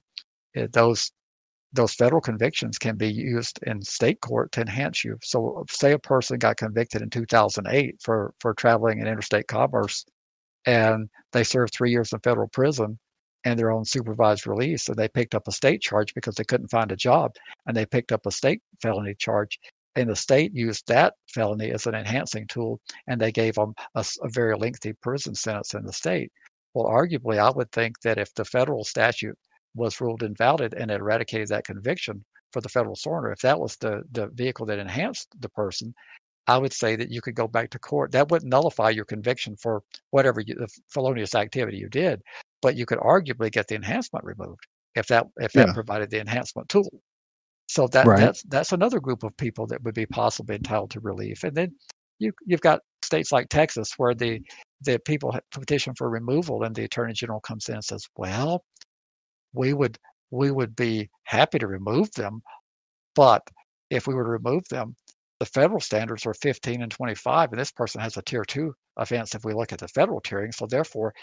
those federal convictions can be used in state court to enhance you. So say a person got convicted in 2008 for traveling in interstate commerce, and they served 3 years in federal prison, and they're on supervised release, and they picked up a state charge because they couldn't find a job, and they picked up a state felony charge, and the state used that felony as an enhancing tool, and they gave them a very lengthy prison sentence in the state. Well, arguably, I would think that if the federal statute was ruled invalid and it eradicated that conviction for the federal SORNA, if that was the vehicle that enhanced the person, I would say that you could go back to court. That wouldn't nullify your conviction for whatever the felonious activity you did, but you could arguably get the enhancement removed if that provided the enhancement tool. So that's another group of people that would be possibly entitled to relief. And then you've got states like Texas where the people petition for removal, and the Attorney General comes in and says, well, we would be happy to remove them, but if we were to remove them, the federal standards are 15 and 25, and this person has a tier 2 offense if we look at the federal tiering, so therefore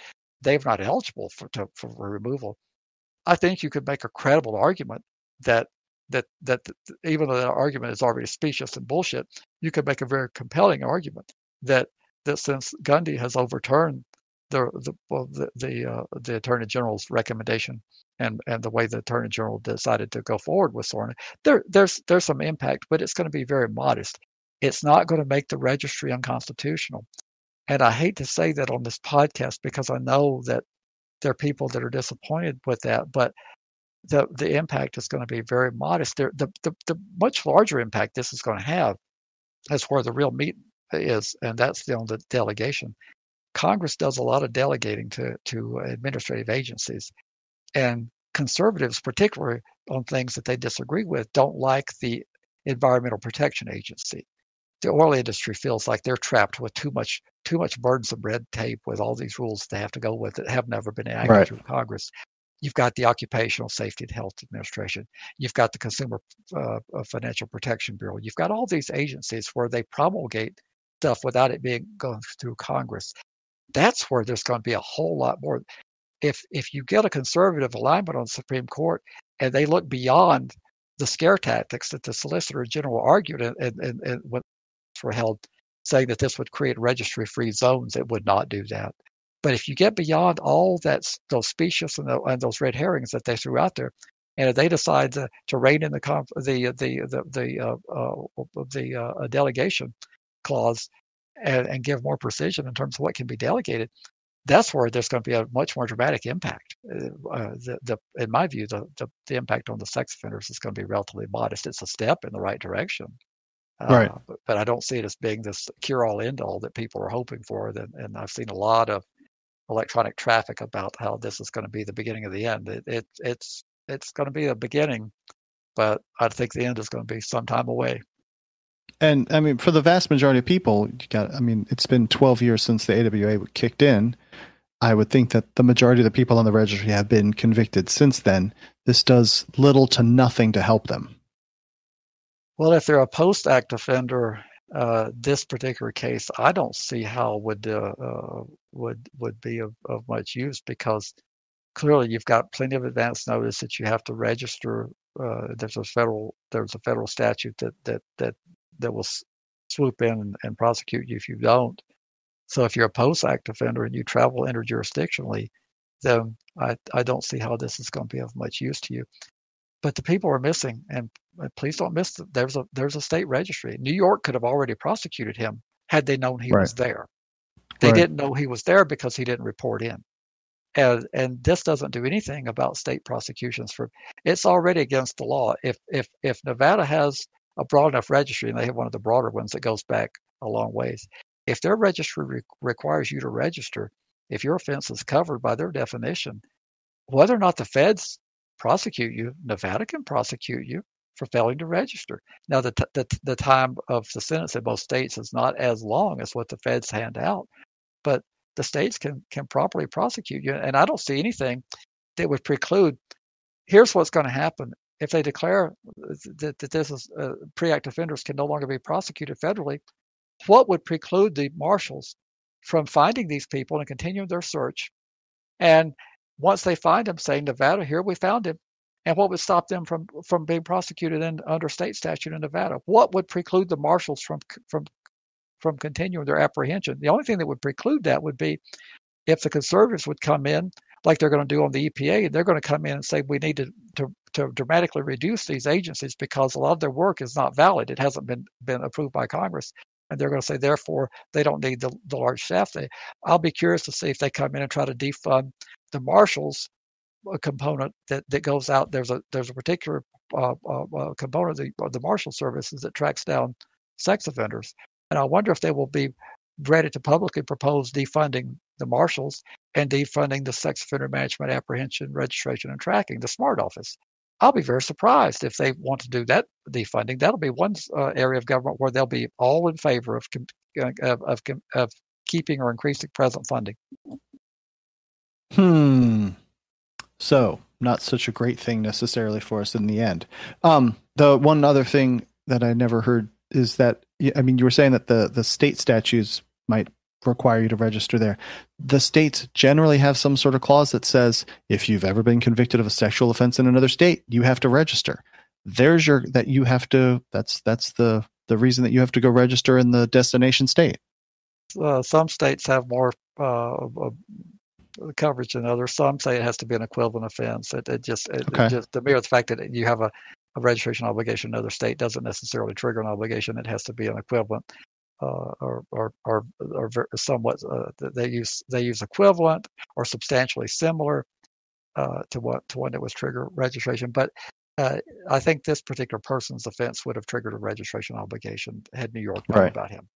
they're not eligible for removal. I think you could make a credible argument that even though that argument is already specious and bullshit, you could make a very compelling argument that since Gundy has overturned the Attorney General's recommendation and the way the Attorney General decided to go forward with SORNA, there's some impact, but it's going to be very modest. It's not going to make the registry unconstitutional. And I hate to say that on this podcast because I know that there are people that are disappointed with that, but the impact is going to be very modest. The much larger impact this is going to have is where the real meat is, and that's on the delegation. Congress does a lot of delegating to administrative agencies, and conservatives, particularly on things that they disagree with, don't like the Environmental Protection Agency. The oil industry feels like they're trapped with too much burdensome red tape with all these rules they have to go with that have never been enacted through Congress. You've got the Occupational Safety and Health Administration. You've got the Consumer Financial Protection Bureau. You've got all these agencies where they promulgate stuff without it going through Congress. That's where there's going to be a whole lot more. If you get a conservative alignment on the Supreme Court and they look beyond the scare tactics that the Solicitor General argued and what were held, saying that this would create registry-free zones, it would not do that. But if you get beyond all those specious and those red herrings that they threw out there, and if they decide to rein in the delegation clause and give more precision in terms of what can be delegated, that's where there's going to be a much more dramatic impact. In my view, the impact on the sex offenders is going to be relatively modest. It's a step in the right direction. But I don't see it as being this cure-all, end-all that people are hoping for. And I've seen a lot of electronic traffic about how this is going to be the beginning of the end. It's going to be a beginning, but I think the end is going to be some time away. And I mean, for the vast majority of people, it's been 12 years since the AWA kicked in. I would think that the majority of the people on the registry have been convicted since then. This does little to nothing to help them. Well, if they're a post-act offender, this particular case, I don't see how would be of much use, because clearly you've got plenty of advance notice that you have to register. There's a federal statute that will swoop in and prosecute you if you don't. So if you're a post-act offender and you travel interjurisdictionally, then I don't see how this is going to be of much use to you. But the people are missing, and please don't miss that there's a state registry. New York could have already prosecuted him had they known he was there. They didn't know he was there because he didn't report in. And this doesn't do anything about state prosecutions. It's already against the law. If Nevada has a broad enough registry, and they have one of the broader ones that goes back a long ways, if their registry requires you to register, if your offense is covered by their definition, whether or not the feds prosecute you, Nevada can prosecute you for failing to register. Now, the time of the sentence in most states is not as long as what the feds hand out, but the states can properly prosecute you. And I don't see anything that would preclude. Here's what's going to happen. If they declare that this is pre-act offenders can no longer be prosecuted federally, what would preclude the marshals from finding these people and continuing their search? And once they find him, saying, Nevada, here we found him. And what would stop them from being prosecuted under state statute in Nevada? What would preclude the marshals from continuing their apprehension? The only thing that would preclude that would be if the conservatives would come in, like they're going to do on the EPA, they're going to come in and say, we need to dramatically reduce these agencies because a lot of their work is not valid. It hasn't been approved by Congress. And they're going to say, therefore, they don't need the large staff. I'll be curious to see if they come in and try to defund the marshals component that goes out. There's a particular component of the marshal services that tracks down sex offenders. And I wonder if they will be ready to publicly propose defunding the marshals and defunding the sex offender management, apprehension, registration, and tracking, the SMART office. I'll be very surprised if they want to do that defunding. That'll be one area of government where they'll be all in favor of keeping or increasing present funding. So, not such a great thing necessarily for us in the end. The one other thing that I never heard is that, I mean, you were saying that the state statutes might require you to register there. The states generally have some sort of clause that says if you've ever been convicted of a sexual offense in another state, you have to register. That's the reason that you have to go register in the destination state. Some states have more coverage than others. Some say it has to be an equivalent offense. Just the mere fact that you have a registration obligation in another state doesn't necessarily trigger an obligation. It has to be an equivalent. Or somewhat they use equivalent or substantially similar to one that was trigger registration. But I think this particular person's offense would have triggered a registration obligation had New York known about him.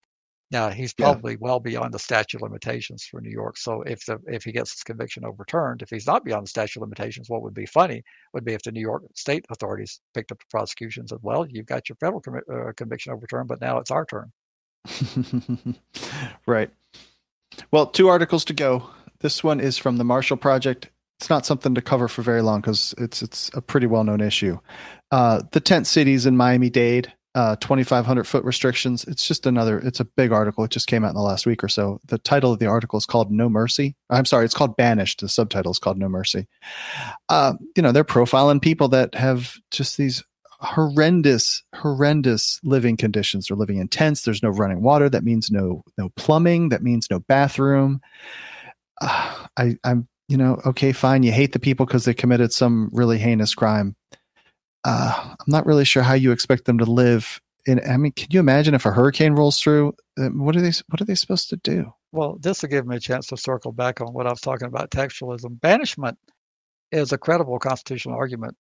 Now he's probably well beyond the statute of limitations for New York. So if he gets his conviction overturned, if he's not beyond the statute of limitations, what would be funny would be if the New York state authorities picked up the prosecution and said, "Well, you've got your federal conviction overturned, but now it's our turn." Right. Well, 2 articles to go. This one is from the Marshall Project. It's not something to cover for very long because it's a pretty well-known issue. The tent cities in Miami-Dade, 2,500 foot restrictions. It's a big article. It just came out in the last week or so. The title of the article is called No Mercy. I'm sorry, it's called Banish. The subtitle is called No Mercy. They're profiling people that have just these horrendous living conditions. They're living in tents. There's no running water. That means no plumbing. That means no bathroom. I'm okay, fine. You hate the people because they committed some really heinous crime. I'm not really sure how you expect them to live can you imagine if a hurricane rolls through? What are they supposed to do? Well, this will give me a chance to circle back on what I was talking about, textualism. Banishment is a credible constitutional argument,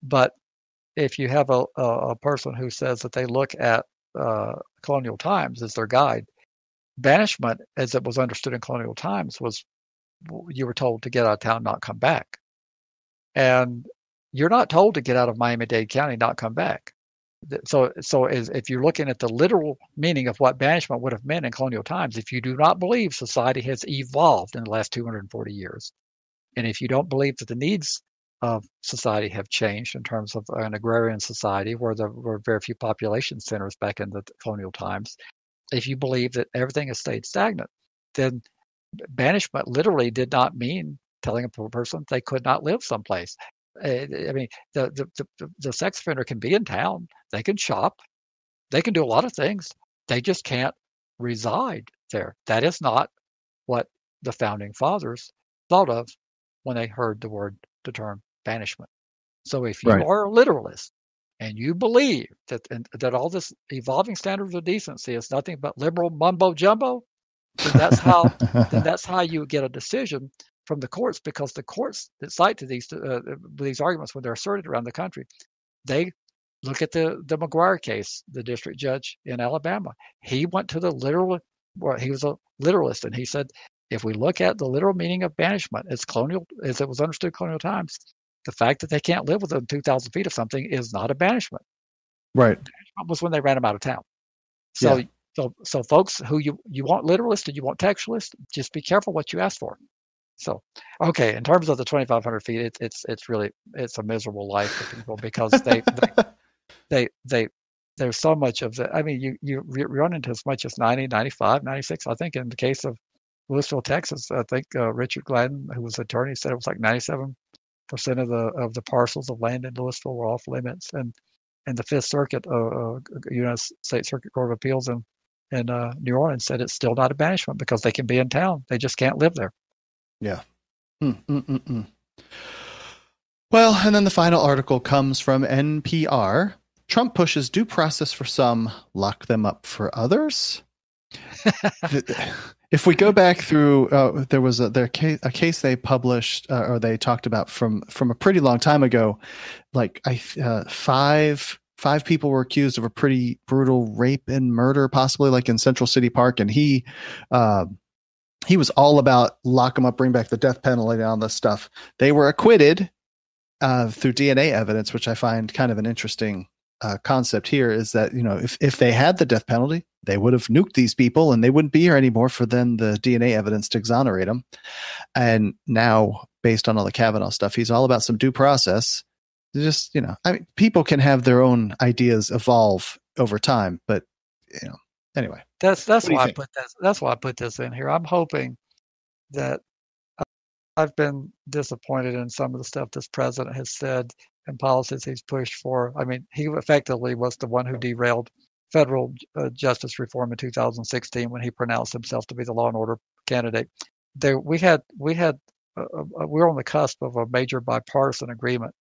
but if you have a person who says that they look at colonial times as their guide, banishment, as it was understood in colonial times, was you were told to get out of town, not come back. And you're not told to get out of Miami-Dade County, not come back. If you're looking at the literal meaning of what banishment would have meant in colonial times, if you do not believe society has evolved in the last 240 years, and if you don't believe that the needs of society have changed in terms of an agrarian society where there were very few population centers back in the colonial times, if you believe that everything has stayed stagnant, then banishment literally did not mean telling a person they could not live someplace. I mean, the sex offender can be in town, they can shop, they can do a lot of things. They just can't reside there. That is not what the founding fathers thought of when they heard the term banishment. So if you are a literalist and you believe that all this evolving standards of decency is nothing but liberal mumbo jumbo, then that's how you get a decision from the courts, because the courts that cite to these arguments when they're asserted around the country, they look at the McGuire case, the district judge in Alabama. He went to he was a literalist, and he said, if we look at the literal meaning of banishment as it was understood colonial times, the fact that they can't live within 2,000 feet of something is not a banishment. Right. Banishment was when they ran them out of town. So folks who you want literalists and you want textualists, just be careful what you ask for. So, okay, in terms of the 2,500 feet, it's a miserable life for people, because there's so much of the. I mean, you run into as much as 90, 95, 96. I think in the case of Louisville, Texas, I think Richard Gladden, who was the attorney, said it was like 97% of the parcels of land in Louisville were off limits, and the Fifth Circuit, United States Circuit Court of Appeals in New Orleans said it's still not a banishment because they can be in town, they just can't live there. Yeah. Well, and then the final article comes from NPR. Trump pushes due process for some, lock them up for others. If we go back through, there was a case they published or they talked about from a pretty long time ago. Like five people were accused of a pretty brutal rape and murder, possibly like in Central City Park, and he was all about lock them up, bring back the death penalty, and all this stuff. They were acquitted through DNA evidence, which I find kind of an interesting concept here, is that, if they had the death penalty, they would have nuked these people and they wouldn't be here anymore for then the DNA evidence to exonerate them. And now, based on all the Kavanaugh stuff, he's all about some due process. Just, I mean, people can have their own ideas evolve over time, but anyway. That's why I put this in here. I'm hoping that I've been disappointed in some of the stuff this president has said and policies he's pushed for. I mean, he effectively was the one who derailed federal justice reform in 2016 when he pronounced himself to be the law and order candidate. We're on the cusp of a major bipartisan agreement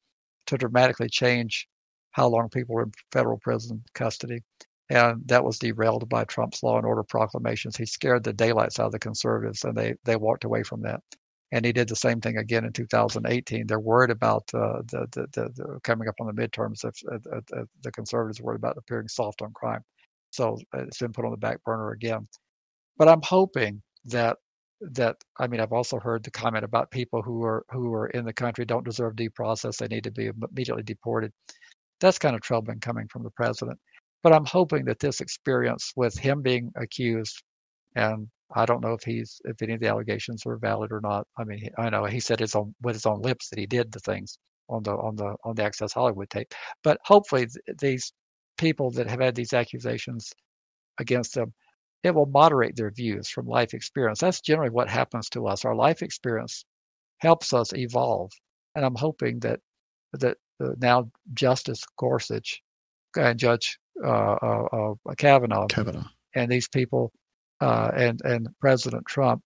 to dramatically change how long people were in federal prison custody. And that was derailed by Trump's law and order proclamations. He scared the daylights out of the conservatives, and they walked away from that. And he did the same thing again in 2018. They're worried about the coming up on the midterms. If the conservatives are worried about appearing soft on crime, so it's been put on the back burner again. But I'm hoping that I mean, I've also heard the comment about people who are in the country don't deserve due process. They need to be immediately deported. That's kind of troubling coming from the president. But I'm hoping that this experience with him being accused, and I don't know if any of the allegations are valid or not. I mean, I know he said with his own lips that he did the things on the Access Hollywood tape. But hopefully these people that have had these accusations against them, it will moderate their views from life experience. That's generally what happens to us. Our life experience helps us evolve, and I'm hoping that now Justice Gorsuch and Judge Kavanaugh and these people and President Trump,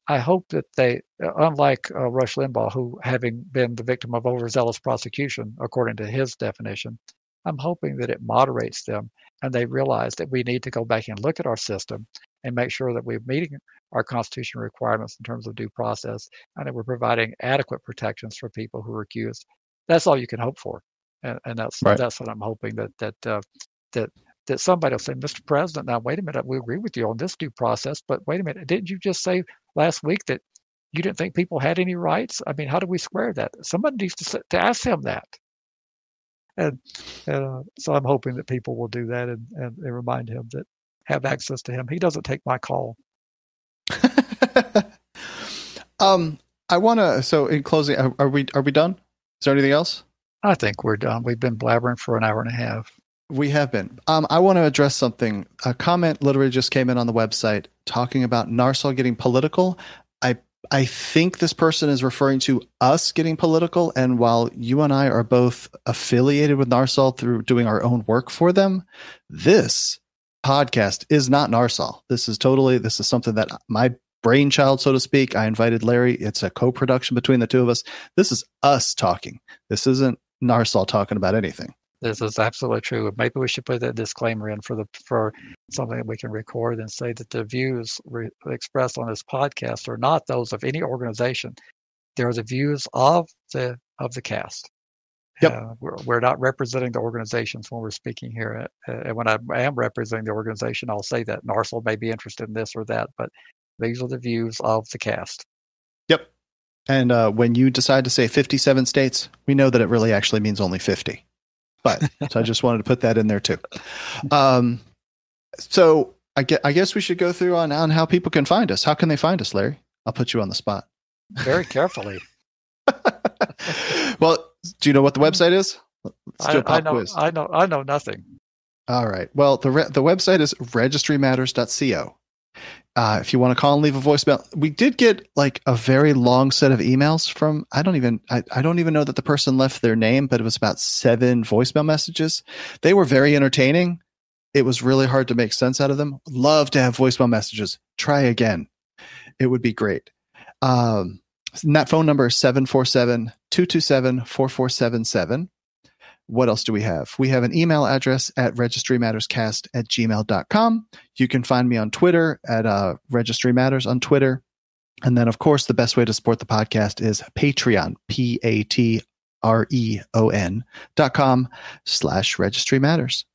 I hope that they, unlike Rush Limbaugh, who having been the victim of overzealous prosecution, according to his definition, I'm hoping that it moderates them and they realize that we need to go back and look at our system and make sure that we're meeting our constitutional requirements in terms of due process and that we're providing adequate protections for people who are accused. That's all you can hope for. And that's right. That's what I'm hoping that somebody will say, Mr. President, now wait a minute, we agree with you on this due process, but wait a minute, didn't you just say last week that you didn't think people had any rights? I mean, how do we square that? Somebody needs to ask him that. And so I'm hoping that people will do that and remind him that have access to him. He doesn't take my call. I want to. So in closing, are we done? Is there anything else? I think we're done. We've been blabbering for an hour and a half. We have been. I want to address something. A comment literally just came in on the website talking about NARSOL getting political. I think this person is referring to us getting political. And while you and I are both affiliated with NARSOL through doing our own work for them, this podcast is not NARSOL. This is something that my brainchild, so to speak. I invited Larry. It's a co-production between the two of us. This is us talking. This isn't NARSOL talking about anything. This is absolutely true. Maybe we should put that disclaimer in for something that we can record and say that the views expressed on this podcast are not those of any organization. They are the views of the cast. Yep. We're not representing the organizations when we're speaking here. And when I am representing the organization, I'll say that NARSOL may be interested in this or that, but these are the views of the cast. Yep. And when you decide to say 57 states, we know that it really actually means only 50. But so I just wanted to put that in there too. So I guess we should go through on how people can find us. How can they find us, Larry? I'll put you on the spot. Very carefully. Well, do you know what the website is? Let's do a pop quiz. I know nothing. All right. Well, the website is registrymatters.co. If you want to call and leave a voicemail, we did get like a very long set of emails from, I don't even know that the person left their name, but it was about 7 voicemail messages. They were very entertaining. It was really hard to make sense out of them. Love to have voicemail messages. Try again. It would be great. And that phone number is 747-227-4477. What else do we have? We have an email address at registrymatterscast@gmail.com. You can find me on Twitter at Registry Matters on Twitter. And then, of course, the best way to support the podcast is Patreon, patreon.com/Registry Matters.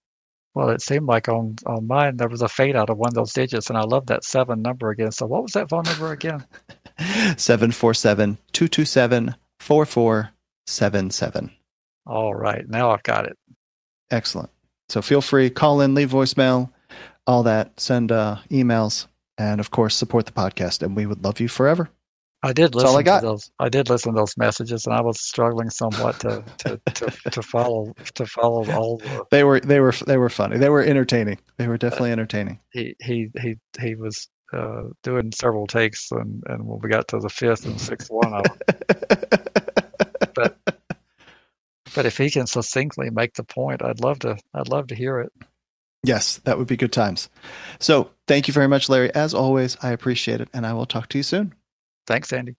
Well, it seemed like on mine, there was a fade out of one of those digits, and I love that 7 number again. So what was that phone number again? 747-227-4477. All right. Now I've got it. Excellent. So feel free, call in, leave voicemail, all that, send emails, and of course, support the podcast. And we would love you forever. I did listen to those. I did listen to those messages, and I was struggling somewhat to follow all. They were funny. They were entertaining. They were definitely entertaining. He was doing several takes, and when we got to the 5th and 6th one, but if he can succinctly make the point, I'd love to hear it. Yes, that would be good times. So thank you very much, Larry. As always, I appreciate it, and I will talk to you soon. Thanks, Andy.